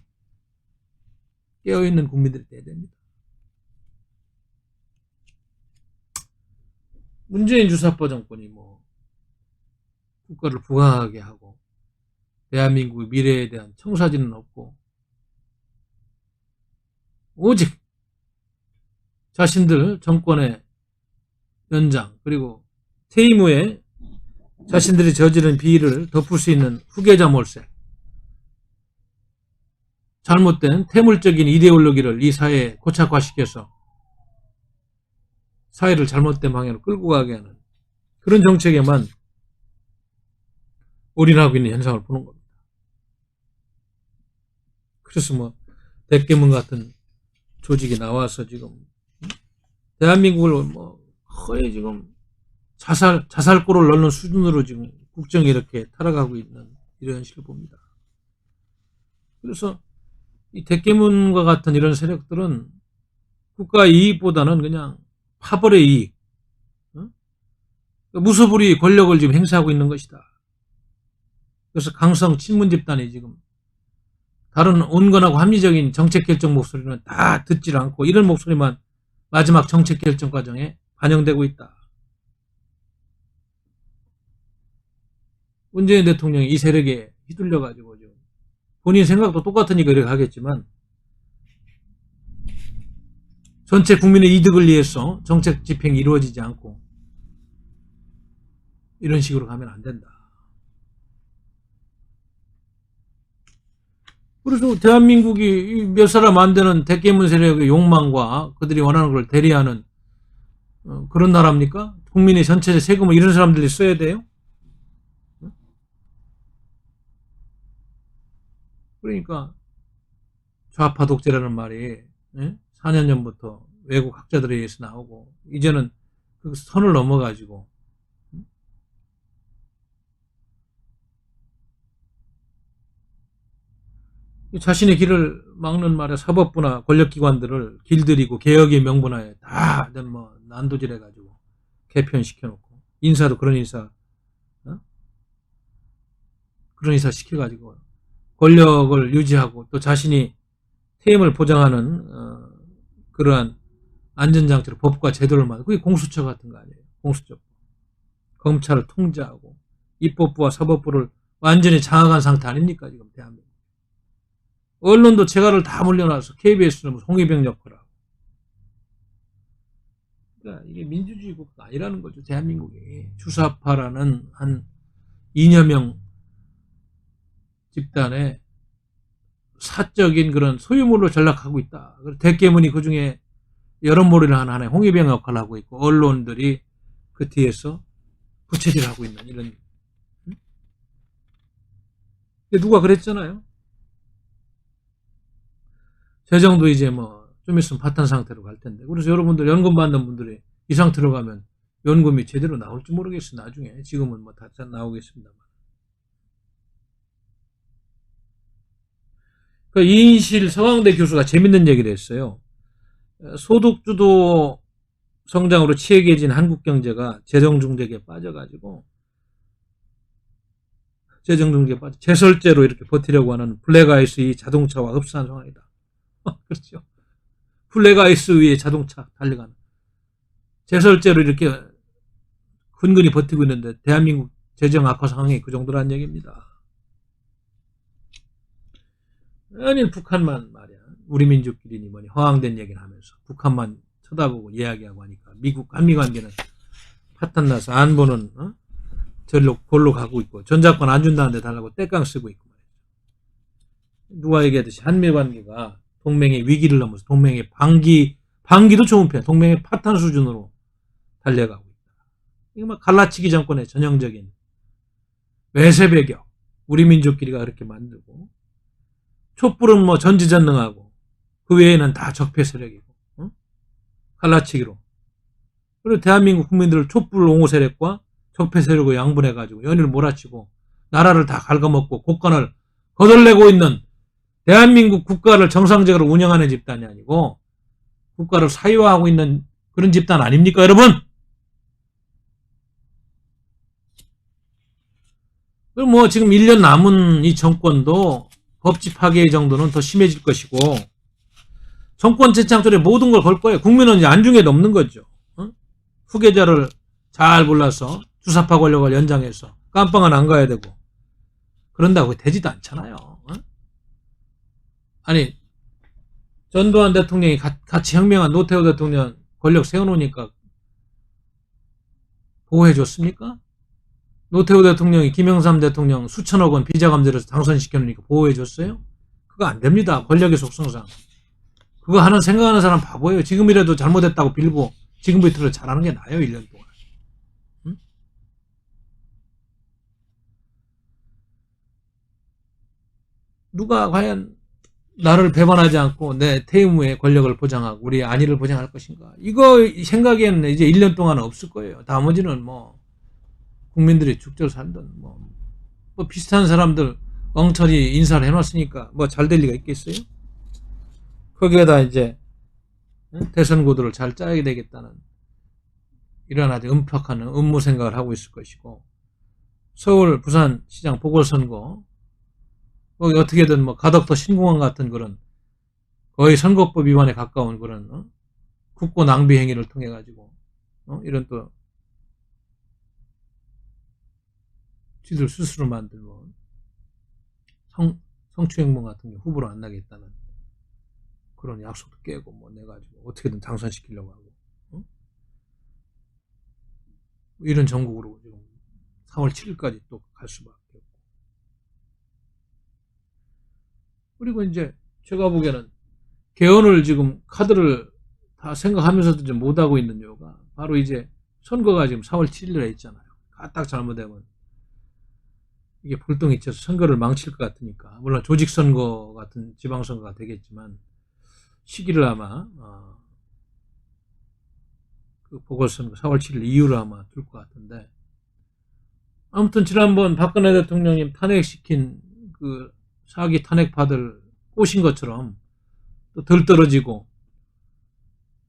깨어있는 국민들이 돼야 됩니다. 문재인 주사파 정권이 뭐 국가를 부강하게 하고 대한민국의 미래에 대한 청사진은 없고 오직 자신들 정권의 연장 그리고 퇴임 후에 자신들이 저지른 비리를 덮을 수 있는 후계자 몰세, 잘못된 태물적인 이데올로기를 이 사회에 고착화시켜서 사회를 잘못된 방향으로 끌고 가게 하는 그런 정책에만 올인하고 있는 현상을 보는 겁니다. 그래서 뭐 대깨문 같은 조직이 나와서 지금 대한민국을 뭐 거의 지금 자살골을 넣는 수준으로 지금 국정이 이렇게 타락하고 있는 이런 현실을 봅니다. 그래서 이 대깨문과 같은 이런 세력들은 국가 이익보다는 그냥 파벌의 이익, 무소불위 권력을 지금 행사하고 있는 것이다. 그래서 강성 친문 집단이 지금 다른 온건하고 합리적인 정책 결정 목소리는 다 듣질 않고 이런 목소리만 마지막 정책 결정 과정에 반영되고 있다. 문재인 대통령이 이 세력에 휘둘려가지고 지금 본인 생각도 똑같으니까 이렇게 하겠지만 전체 국민의 이득을 위해서 정책 집행이 이루어지지 않고 이런 식으로 가면 안 된다. 그래서 대한민국이 몇 사람 안 되는 대깨문 세력의 욕망과 그들이 원하는 걸 대리하는 그런 나라입니까? 국민의 전체 세금을 이런 사람들이 써야 돼요? 그러니까 좌파 독재라는 말이 4년 전부터 외국 학자들에 의해서 나오고 이제는 그 선을 넘어가지고 자신의 길을 막는 말에 사법부나 권력기관들을 길들이고 개혁의 명분하에 다 뭐 난도질해가지고 개편시켜놓고 인사도 그런 인사 시켜가지고 권력을 유지하고 또 자신이 퇴임을 보장하는 그러한 안전장치로 법과 제도를 만들고 그게 공수처 같은 거 아니에요. 공수처. 검찰을 통제하고 입법부와 사법부를 완전히 장악한 상태 아닙니까 지금 대한민국. 언론도 재갈을 다 물려놔서 KBS는 홍위병 역할을 하고. 그러니까 이게 민주주의 국가가 아니라는 거죠. 대한민국이. 주사파라는 한 2여 명 집단의 사적인 그런 소유물로 전락하고 있다. 대깨문이 그 중에 여론몰이를 하는 하나의 홍위병 역할을 하고 있고 언론들이 그 뒤에서 부채질을 하고 있는 이런. 누가 그랬잖아요. 재정도 이제 뭐 좀 있으면 파탄 상태로 갈 텐데. 그래서 여러분들 연금 받는 분들이 이 상태로 가면 연금이 제대로 나올지 모르겠어요. 나중에. 지금은 뭐 다 나오겠습니다만. 그 이인실 서강대 교수가 재밌는 얘기를 했어요. 소득주도 성장으로 치액해진 한국 경제가 재정중독에 빠져가지고 제설제로 이렇게 버티려고 하는 블랙아이스의 자동차와 흡사한 상황이다. 그렇죠. 블랙아이스 위에 자동차 달려가는 제설제로 이렇게 근근히 버티고 있는데 대한민국 재정 악화 상황이 그 정도라는 얘기입니다. 아니 북한만 말이야. 우리 민족끼리니 뭐니 허황된 얘기를 하면서 북한만 쳐다보고 이야기하고 하니까 미국 한미 관계는 파탄나서 안보는 절로 골로 가고 있고 전작권 안 준다는데 달라고 떼깡 쓰고 있고 말이야. 누가 얘기하듯이 한미 관계가 동맹의 위기를 넘어서 동맹의 방기도 좋은 편 동맹의 파탄 수준으로 달려가고 있다. 이거 막 갈라치기 정권의 전형적인 외세 배격 우리 민족끼리가 그렇게 만들고 촛불은 뭐 전지전능하고 그 외에는 다 적폐 세력이고 갈라치기로 그리고 대한민국 국민들을 촛불 옹호 세력과 적폐 세력으로 양분해가지고 연일을 몰아치고 나라를 다 갉아먹고 국권을 거덜내고 있는 대한민국 국가를 정상적으로 운영하는 집단이 아니고 국가를 사유화하고 있는 그런 집단 아닙니까, 여러분? 그럼 뭐 지금 1년 남은 이 정권도 법치 파괴 정도는 더 심해질 것이고, 정권 재창출에 모든 걸 걸 거예요. 국민은 이제 안중에도 없는 거죠. 후계자를 잘 골라서 주사파 권력을 연장해서 깜빵은 안 가야 되고, 그런다고 되지도 않잖아요. 아니, 전두환 대통령이 같이 혁명한 노태우 대통령 권력 세워놓으니까 보호해줬습니까? 노태우 대통령이 김영삼 대통령 수천억 원 비자금 들여서 당선시켜놓으니까 보호해줬어요? 그거 안 됩니다. 권력의 속성상. 그거 생각하는 사람 바보예요. 지금이라도 잘못했다고 빌고 지금부터 잘하는 게 나아요. 1년 동안. 응? 누가 과연 나를 배반하지 않고 내 퇴임 후에 권력을 보장하고 우리 안위를 보장할 것인가? 이거 생각에는 이제 1년 동안은 없을 거예요. 나머지는 뭐 국민들이 죽절 살든 뭐 비슷한 사람들 엉터리 인사를 해놨으니까 뭐 잘 될 리가 있겠어요? 거기에다 이제 대선 구도를 잘 짜야 되겠다는 이런 아주 은폐한 음모 생각을 하고 있을 것이고, 서울 부산 시장 보궐선거 거기 어떻게든 뭐 가덕도 신공항 같은 그런 거의 선거법 위반에 가까운 그런 국고 낭비 행위를 통해 가지고 이런 또 지들 스스로 만든 뭐 성추행범 같은 게 후보로 안 나겠다는 그런 약속도 깨고 뭐 내가지고 어떻게든 당선시키려고 하고 이런 전국으로 지금 4월 7일까지 또 갈 수밖에 없고, 그리고 이제 제가 보기에는 개헌을 지금 카드를 다 생각하면서도 좀 못하고 있는 이유가 바로 이제 선거가 지금 4월 7일에 있잖아요. 딱 잘못되면 이게 불똥이 쳐서 선거를 망칠 것 같으니까, 물론 조직선거 같은 지방선거가 되겠지만 시기를 아마 그 보궐선거 4월 7일 이후로 아마 둘 것 같은데, 아무튼 지난번 박근혜 대통령님 탄핵시킨 그 사기 탄핵파들 꼬신 것처럼 또 덜 떨어지고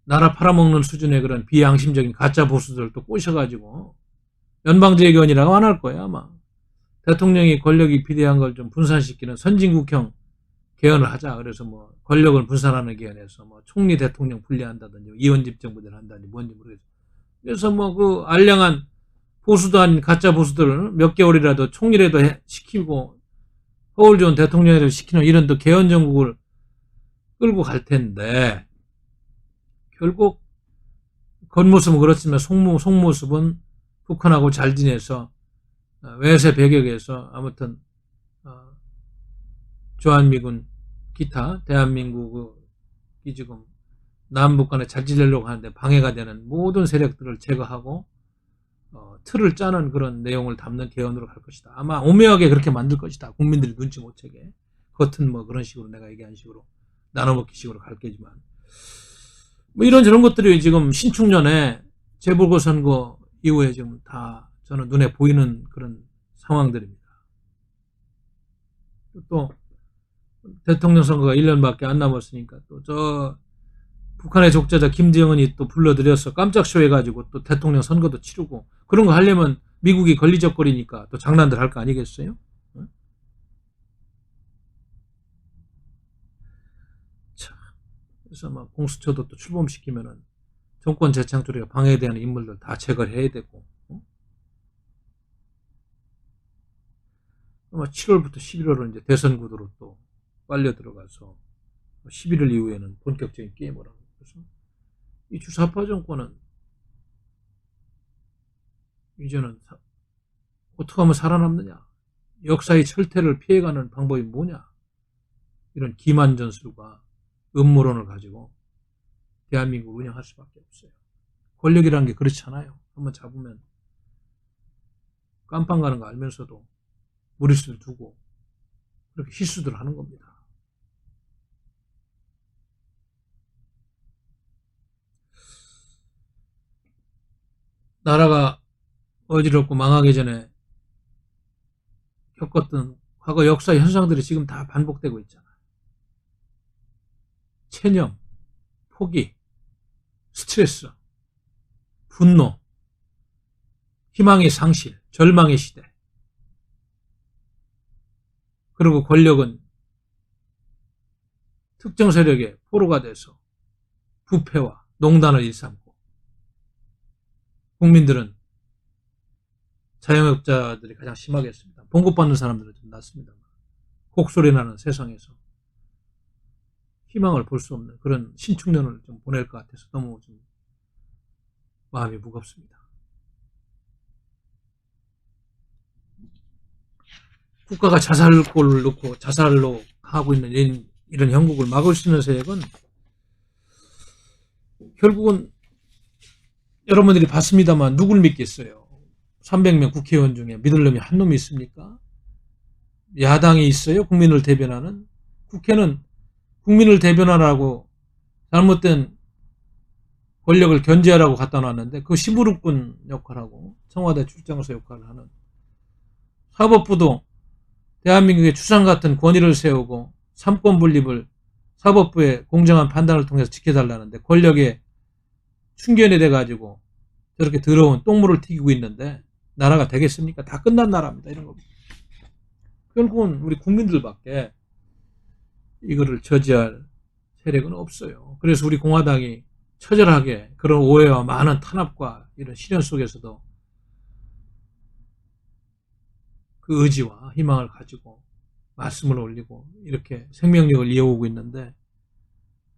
나라 팔아먹는 수준의 그런 비양심적인 가짜 보수들 또 꼬셔가지고 연방제개헌이라고 안 할 거예요. 아마 대통령이 권력이 비대한 걸 좀 분산시키는 선진국형 개헌을 하자. 그래서 뭐 권력을 분산하는 개헌에서 뭐 총리 대통령 분리한다든지 이원집정부대를 한다든지 뭔지 모르겠어요. 그래서 뭐 그 알량한 보수도 아닌 가짜 보수들을 몇 개월이라도 총리라도 시키고 허울 좋은 대통령이라도 시키는 이런 또 개헌 정국을 끌고 갈 텐데, 결국 겉모습은 그렇지만 속모습은 북한하고 잘 지내서 외세 배격에서 아무튼 주한미군 기타 대한민국이 지금 남북 간에 잘 지내려고 하는데 방해가 되는 모든 세력들을 제거하고 틀을 짜는 그런 내용을 담는 개헌으로 갈 것이다. 아마 오묘하게 그렇게 만들 것이다. 국민들이 눈치 못 채게. 겉은 뭐 그런 식으로 내가 얘기한 식으로 나눠먹기 식으로 갈 거지만, 뭐 이런 저런 것들이 지금 신축년에 재보궐선거 이후에 지금 다 저는 눈에 보이는 그런 상황들입니다. 또 대통령 선거가 1년밖에 안 남았으니까 또 저 북한의 적자자 김정은이 또 불러들여서 깜짝 쇼 해가지고 또 대통령 선거도 치르고, 그런 거 하려면 미국이 걸리적거리니까 또 장난들 할 거 아니겠어요? 자, 그래서 막 공수처도 또 출범시키면은 정권 재창출에 방해되는 인물들 다 제거해야 되고, 아마 7월부터 11월은 이제 대선 구도로 또 빨려 들어가서 11월 이후에는 본격적인 게임을 하고, 그래서 이 주사파 정권은 이제는 어떻게 하면 살아남느냐, 역사의 철퇴를 피해가는 방법이 뭐냐, 이런 기만 전술과 음모론을 가지고 대한민국을 운영할 수밖에 없어요. 권력이라는 게 그렇잖아요. 한번 잡으면 깜빵 가는 거 알면서도 무리수를 두고 그렇게 실수들 하는 겁니다. 나라가 어지럽고 망하기 전에 겪었던 과거 역사 현상들이 지금 다 반복되고 있잖아요. 체념, 포기, 스트레스, 분노, 희망의 상실, 절망의 시대. 그리고 권력은 특정 세력의 포로가 돼서 부패와 농단을 일삼고, 국민들은 자영업자들이 가장 심하겠습니다. 봉급받는 사람들은 좀 낫습니다. 곡소리 나는 세상에서 희망을 볼 수 없는 그런 신축년을 좀 보낼 것 같아서 너무 좀 마음이 무겁습니다. 국가가 자살골을 넣고 자살로 하고 있는 이런 형국을 막을 수 있는 세력은 결국은 여러분들이 봤습니다만 누굴 믿겠어요? 300명 국회의원 중에 믿을 놈이 한 놈이 있습니까? 야당이 있어요? 국민을 대변하는? 국회는 국민을 대변하라고 잘못된 권력을 견제하라고 갖다 놨는데 그 시무룩군 역할하고 청와대 출장소 역할을 하는, 사법부도 대한민국의 추상 같은 권위를 세우고 삼권 분립을 사법부의 공정한 판단을 통해서 지켜달라는데 권력에 충견이 돼가지고 저렇게 더러운 똥물을 튀기고 있는데 나라가 되겠습니까? 다 끝난 나라입니다. 이런 겁니다. 결국은 우리 국민들밖에 이거를 저지할 세력은 없어요. 그래서 우리 공화당이 처절하게 그런 오해와 많은 탄압과 이런 시련 속에서도 그 의지와 희망을 가지고 말씀을 올리고 이렇게 생명력을 이어오고 있는데,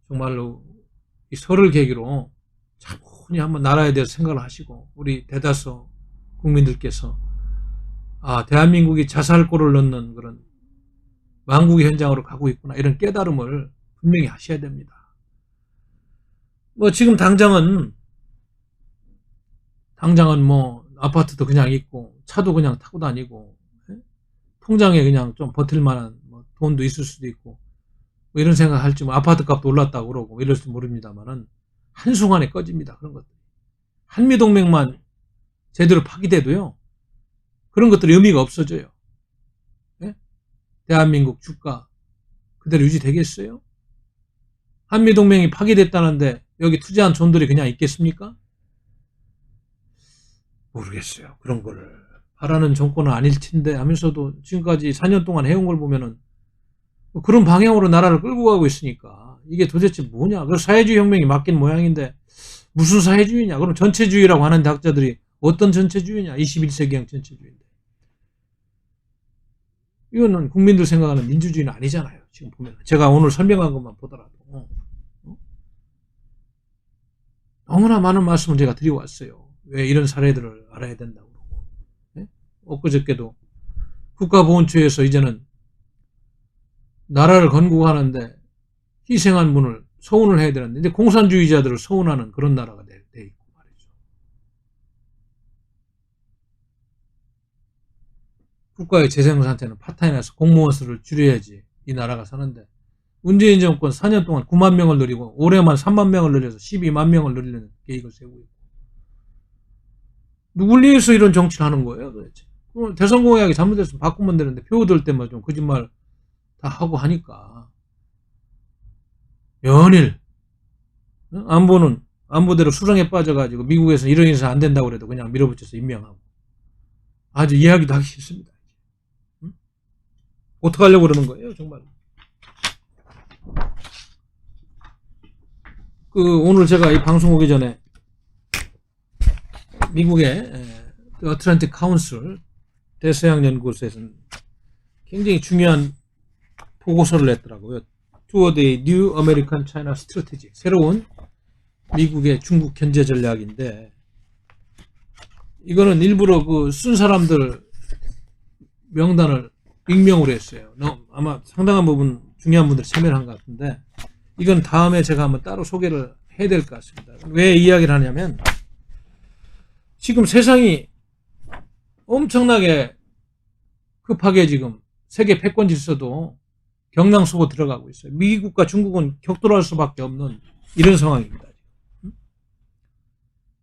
정말로 이 설을 계기로 차분히 한번 나라에 대해서 생각을 하시고 우리 대다수 국민들께서 대한민국이 자살골을 넣는 그런 망국의 현장으로 가고 있구나, 이런 깨달음을 분명히 하셔야 됩니다. 뭐 지금 당장은 뭐 아파트도 그냥 있고 차도 그냥 타고 다니고 통장에 그냥 좀 버틸 만한 뭐 돈도 있을 수도 있고 뭐 이런 생각 할지, 뭐 아파트 값도 올랐다고 그러고 이럴지 모릅니다만은 한순간에 꺼집니다. 그런 것들. 한미동맹만 제대로 파기돼도요, 그런 것들이 의미가 없어져요. 예? 대한민국 주가 그대로 유지되겠어요? 한미동맹이 파기됐다는데 여기 투자한 존들이 그냥 있겠습니까? 모르겠어요. 그런 거를 바라는 정권은 아닐 텐데 하면서도 지금까지 4년 동안 해온 걸 보면은 그런 방향으로 나라를 끌고 가고 있으니까 이게 도대체 뭐냐. 그래서 사회주의 혁명이 맡긴 모양인데 무슨 사회주의냐. 그럼 전체주의라고 하는 학자들이 어떤 전체주의냐. 21세기형 전체주의인데. 이거는 국민들 생각하는 민주주의는 아니잖아요. 지금 보면 제가 오늘 설명한 것만 보더라도 너무나 많은 말씀을 제가 드리고 왔어요. 왜 이런 사례들을 알아야 된다고 그러고. 네? 엊그저께도 국가보훈처에서 이제는 나라를 건국하는데 희생한 분을 서운을 해야 되는데 이제 공산주의자들을 서운하는 그런 나라가 돼 있고 말이죠. 국가의 재생산자는 파탄이나서 공무원 수를 줄여야지 이 나라가 사는데, 문재인 정권 4년 동안 9만 명을 늘리고 올해만 3만 명을 늘려서 12만 명을 늘리는 계획을 세우고 있고, 누굴 위해서 이런 정치를 하는 거예요 도대체? 대선 공약이 잘못됐으면 바꾸면 되는데 표 얻을 때만 좀 거짓말 다 하고 하니까 연일 안보대로 수렁에 빠져가지고 미국에서 이런 일이 안 된다고 그래도 그냥 밀어붙여서 임명하고 아주 이야기도 하기 싫습니다. 어떡하려고 그러는 거예요 정말. 오늘 제가 이 방송 오기 전에 미국의 어틀랜틱 카운슬 대서양 연구소에서는 굉장히 중요한 보고서를 냈더라고요. Toward a New American China Strategy, 새로운 미국의 중국 견제 전략인데, 이거는 일부러 쓴 사람들 명단을 익명으로 했어요. 아마 상당한 부분 중요한 분들이 참여를 한 것 같은데, 이건 다음에 제가 한번 따로 소개를 해야 될 것 같습니다. 왜 이야기를 하냐면 지금 세상이 엄청나게 급하게 지금 세계 패권 질서도 경랑 속으로 들어가고 있어요. 미국과 중국은 격돌할 수밖에 없는 이런 상황입니다.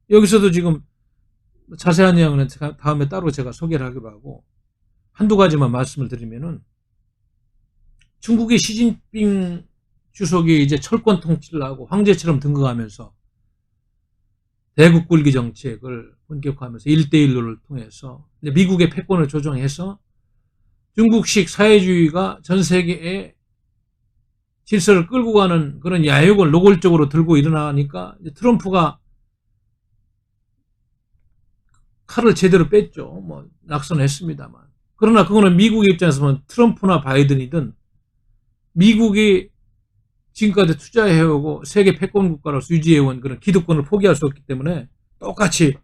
여기서도 지금 자세한 내용은 다음에 따로 제가 소개를 하기로 하고, 한두 가지만 말씀을 드리면은, 중국의 시진핑 주석이 이제 철권 통치를 하고 황제처럼 등극하면서 대국 굴기 정책을 본격화하면서 1대1로를 통해서 미국의 패권을 조정해서 중국식 사회주의가 전 세계에 질서를 끌고 가는 그런 야욕을 노골적으로 들고 일어나니까 트럼프가 칼을 제대로 뺐죠. 뭐 낙선했습니다만. 그러나 그거는 미국의 입장에서 보면 트럼프나 바이든이든 미국이 지금까지 투자해오고 세계 패권 국가로서 유지해온 그런 기득권을 포기할 수 없기 때문에 똑같이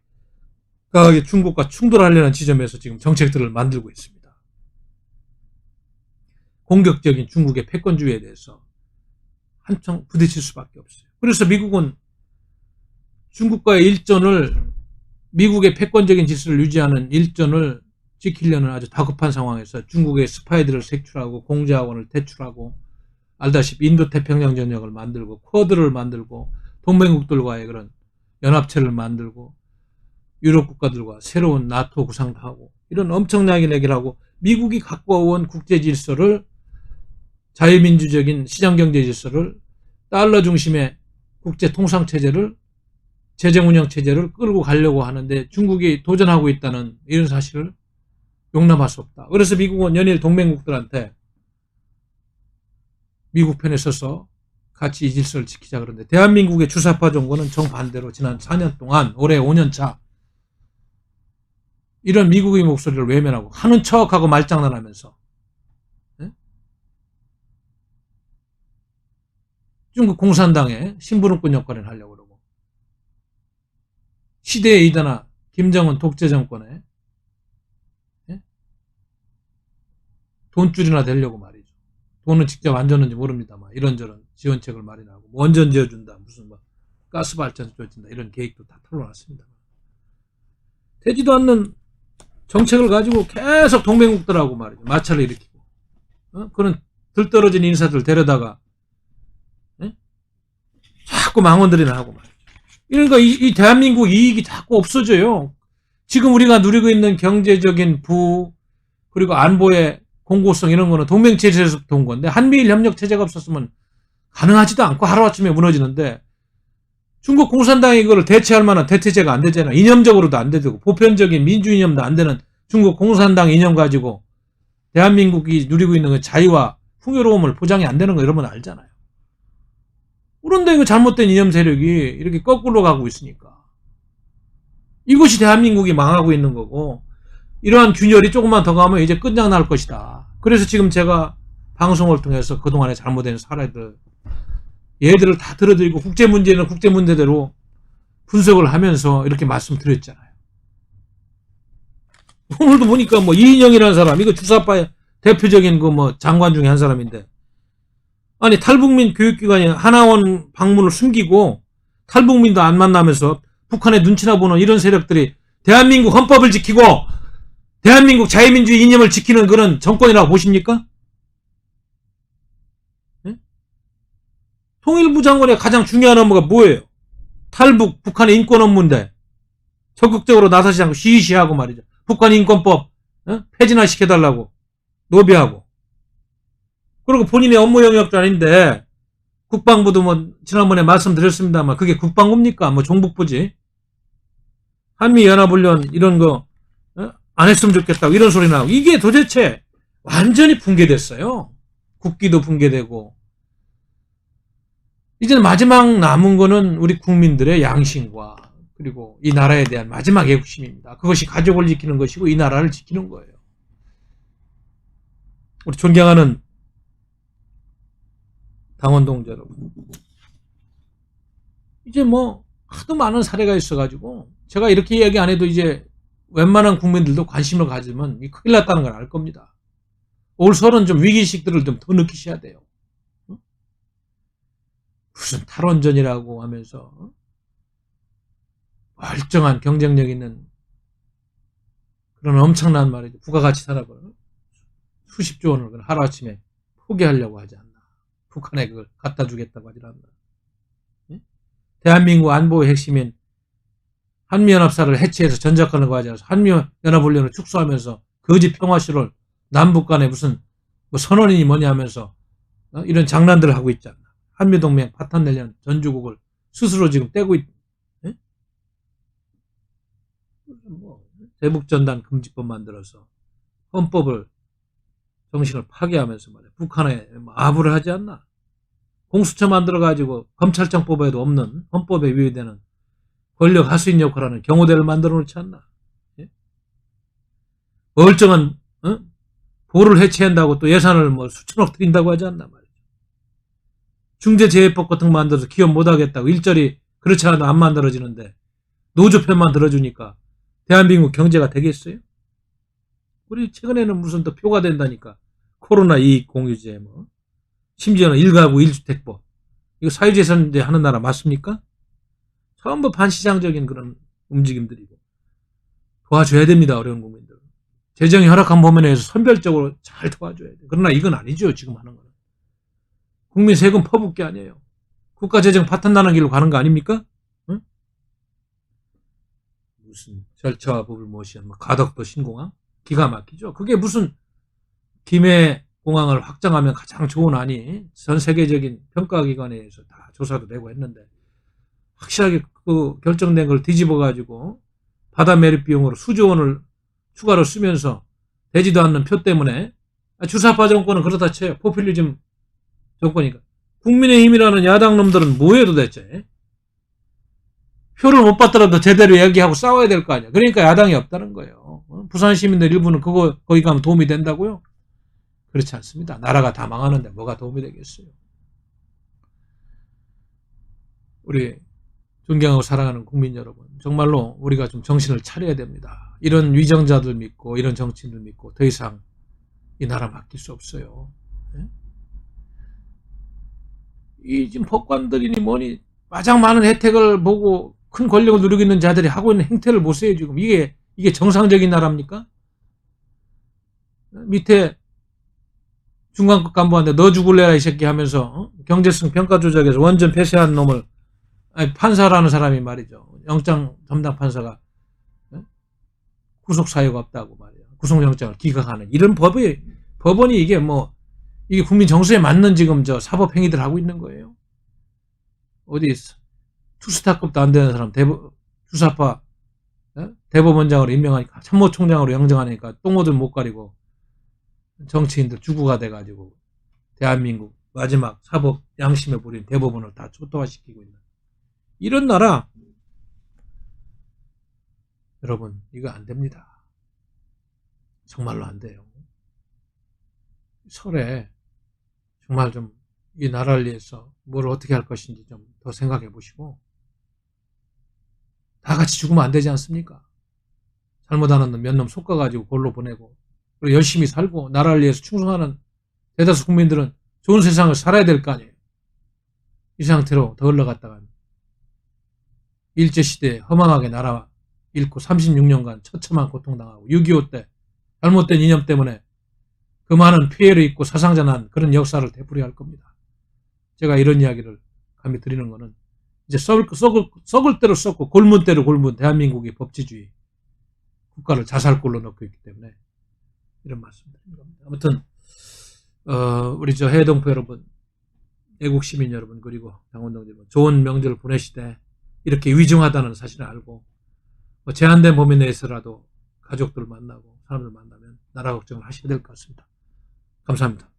중국과 충돌하려는 지점에서 지금 정책들을 만들고 있습니다. 공격적인 중국의 패권주의에 대해서 한층 부딪힐 수밖에 없어요. 그래서 미국은 중국과의 일전을, 미국의 패권적인 질서를 유지하는 일전을 지키려는 아주 다급한 상황에서 중국의 스파이들을 색출하고 공작원을 퇴출하고, 알다시피 인도 태평양 전역을 만들고 쿼드를 만들고 동맹국들과의 그런 연합체를 만들고 유럽 국가들과 새로운 나토 구상도 하고, 이런 엄청나게 내기를 하고, 미국이 갖고 온 국제 질서를, 자유민주적인 시장경제 질서를, 달러 중심의 국제 통상체제를, 재정운영체제를 끌고 가려고 하는데 중국이 도전하고 있다는 이런 사실을 용납할 수 없다. 그래서 미국은 연일 동맹국들한테 미국 편에 서서 같이 이 질서를 지키자 그러는데, 대한민국의 주사파 정권은 정반대로 지난 4년 동안, 올해 5년차 이런 미국의 목소리를 외면하고 하는 척하고 말장난하면서 중국 공산당의 심부름꾼 역할을 하려고 그러고, 시대의 이단아 김정은 독재 정권에 돈줄이나 되려고 말이죠. 돈은 직접 안 줬는지 모릅니다만 이런저런 지원책을 마련하고, 원전 지어준다, 무슨 뭐 가스발전소 지어준다, 이런 계획도 다 털어놨습니다. 되지도 않는 정책을 가지고 계속 동맹국들하고 말이죠, 마찰을 일으키고, 그런 들떨어진 인사들 데려다가 자꾸 망언들이나 하고 말이죠. 그러니까 이 대한민국 이익이 자꾸 없어져요. 지금 우리가 누리고 있는 경제적인 부, 그리고 안보의 공고성, 이런 거는 동맹체제에서부터 온 건데, 한미일 협력 체제가 없었으면 가능하지도 않고 하루아침에 무너지는데, 중국 공산당이 이거를 대체할 만한 대체제가 안 되잖아요. 이념적으로도 안 되고 보편적인 민주 이념도 안 되는 중국 공산당 이념 가지고 대한민국이 누리고 있는 그 자유와 풍요로움을 보장이 안 되는 거 여러분 알잖아요. 그런데 이거 잘못된 이념 세력이 이렇게 거꾸로 가고 있으니까 이것이 대한민국이 망하고 있는 거고, 이러한 균열이 조금만 더 가면 이제 끝장날 것이다. 그래서 지금 제가 방송을 통해서 그동안의 잘못된 사례들, 얘들을 다 들어드리고 국제 문제는 국제 문제대로 분석을 하면서 이렇게 말씀드렸잖아요. 오늘도 보니까 뭐 이인영이라는 사람, 이거 주사파의 대표적인 그 뭐 장관 중에 한 사람인데, 아니 탈북민 교육기관이 하나원 방문을 숨기고 탈북민도 안 만나면서 북한의 눈치나 보는 이런 세력들이 대한민국 헌법을 지키고 대한민국 자유민주주의 이념을 지키는 그런 정권이라고 보십니까? 통일부 장관의 가장 중요한 업무가 뭐예요? 탈북, 북한의 인권 업무인데 적극적으로 나서지 않고 시시하고 말이죠. 북한 인권법 폐지나 시켜달라고 노비하고, 그리고 본인의 업무 영역도 아닌데, 국방부도 뭐 지난번에 말씀드렸습니다만 그게 국방부입니까? 뭐 종북부지. 한미연합훈련 이런 거 안 했으면 좋겠다고 이런 소리 나오고, 이게 도대체 완전히 붕괴됐어요. 국기도 붕괴되고, 이제는 마지막 남은 거는 우리 국민들의 양심과 그리고 이 나라에 대한 마지막 애국심입니다. 그것이 가족을 지키는 것이고 이 나라를 지키는 거예요. 우리 존경하는 당원 동지 여러분, 이제 뭐 하도 많은 사례가 있어가지고 제가 이렇게 이야기 안 해도 이제 웬만한 국민들도 관심을 가지면 큰일 났다는 걸 알 겁니다. 올 설은 좀 위기의식들을 좀 더 느끼셔야 돼요. 무슨 탈원전이라고 하면서 멀쩡한 경쟁력 있는 그런 엄청난 말이죠. 부가가치 산업을 수십조 원을 하루아침에 포기하려고 하지 않나. 북한에 그걸 갖다 주겠다고 하지 않나. 대한민국 안보의 핵심인 한미연합사를 해체해서 전작하는 거 하지 않아서 한미연합훈련을 축소하면서 거짓 평화시를 남북 간에 무슨 뭐 선언이니 뭐냐 하면서 이런 장난들을 하고 있지 않나. 한미동맹 파탄 내려는 전주국을 스스로 지금 떼고 뭐 대북전단 금지법 만들어서 헌법을 정신을 파괴하면서 말이야. 북한에 아부를 하지 않나. 공수처 만들어가지고 검찰청법에도 없는 헌법에 위배되는 권력 하수인 역할하는 경호대를 만들어 놓지 않나. 예? 멀쩡한 보를 해체한다고 또 예산을 뭐 수천억 들인다고 하지 않나 말이죠. 중대재해법 같은 거 만들어서 기업 못하겠다고 일절이 그렇지 않아도 안 만들어지는데 노조 편만 들어주니까 대한민국 경제가 되겠어요? 우리 최근에는 무슨 또 표가 된다니까. 코로나 이익 공유제 뭐. 심지어는 1가구 1주택법. 이거 사유재산제 하는 나라 맞습니까? 전부 반시장적인 그런 움직임들이고. 도와줘야 됩니다. 어려운 국민들. 재정이 허락한 범위에 서 선별적으로 잘 도와줘야 돼. 그러나 이건 아니죠. 지금 하는 거는. 국민 세금 퍼붓 게 아니에요. 국가 재정 파탄 나는 길로 가는 거 아닙니까? 응? 무슨 절차와 법을 무시한 가덕도 신공항? 기가 막히죠. 그게 무슨 김해 공항을 확장하면 가장 좋은 안이 전 세계적인 평가기관에서 다 조사도 되고 했는데 확실하게 그 결정된 걸 뒤집어 가지고 바다 매립 비용으로 수조 원을 추가로 쓰면서 되지도 않는 표 때문에 주사파 정권은 그렇다 쳐요. 포퓰리즘 정권이니까. 국민의힘이라는 야당 놈들은 뭐예요 도대체? 표를 못 받더라도 제대로 얘기하고 싸워야 될 거 아니야. 그러니까 야당이 없다는 거예요. 부산 시민들 일부는 거기 가면 도움이 된다고요? 그렇지 않습니다. 나라가 다 망하는데 뭐가 도움이 되겠어요. 우리 존경하고 사랑하는 국민 여러분, 정말로 우리가 좀 정신을 차려야 됩니다. 이런 위정자들 믿고 이런 정치인들 믿고 더 이상 이 나라 맡길 수 없어요. 이 지금 법관들이니 뭐니 가장 많은 혜택을 보고 큰 권력을 누리고 있는 자들이 하고 있는 행태를 보세요. 지금 이게 정상적인 나라입니까? 밑에 중간급 간부한테 너 죽을래라 이 새끼 하면서 경제성 평가 조작에서 원전 폐쇄한 놈을 판사라는 사람이 말이죠. 영장 담당 판사가 구속 사유가 없다고 말이에요. 구속영장을 기각하는 이런 법원이 이게 국민 정서에 맞는 지금 사법 행위들 하고 있는 거예요. 어디 투스타급도 안 되는 사람 주사파 대법원장으로 임명하니까 참모총장으로 영정하니까 똥오줌 못 가리고 정치인들 주구가 돼가지고 대한민국 마지막 사법 양심에 부린 대법원을 다 초토화시키고 있는 이런 나라. 여러분 이거 안 됩니다. 정말로 안 돼요. 설에 정말 좀 이 나라를 위해서 뭘 어떻게 할 것인지 좀 더 생각해 보시고 다 같이 죽으면 안 되지 않습니까? 잘못하는 몇 놈 솎아가지고 골로 보내고 그리고 열심히 살고 나라를 위해서 충성하는 대다수 국민들은 좋은 세상을 살아야 될 거 아니에요. 이 상태로 더 흘러갔다가 일제시대에 허망하게 나라 잃고 36년간 처참한 고통당하고 6.25 때 잘못된 이념 때문에 그 많은 피해를 입고 사상자 난 그런 역사를 되풀이할 겁니다. 제가 이런 이야기를 감히 드리는 거는 이제 썩을 대로 썩고 골문 대로 골문 대한민국의 법치주의 국가를 자살골로 넣고 있기 때문에 이런 말씀 드리는 겁니다. 아무튼 우리 해외동포 여러분, 애국 시민 여러분, 그리고 당원동 여러분, 좋은 명절 보내시되 이렇게 위중하다는 사실을 알고 제한된 범위 내에서라도 가족들 만나고 사람들 만나면 나라 걱정을 하셔야 될 것 같습니다. 감사합니다.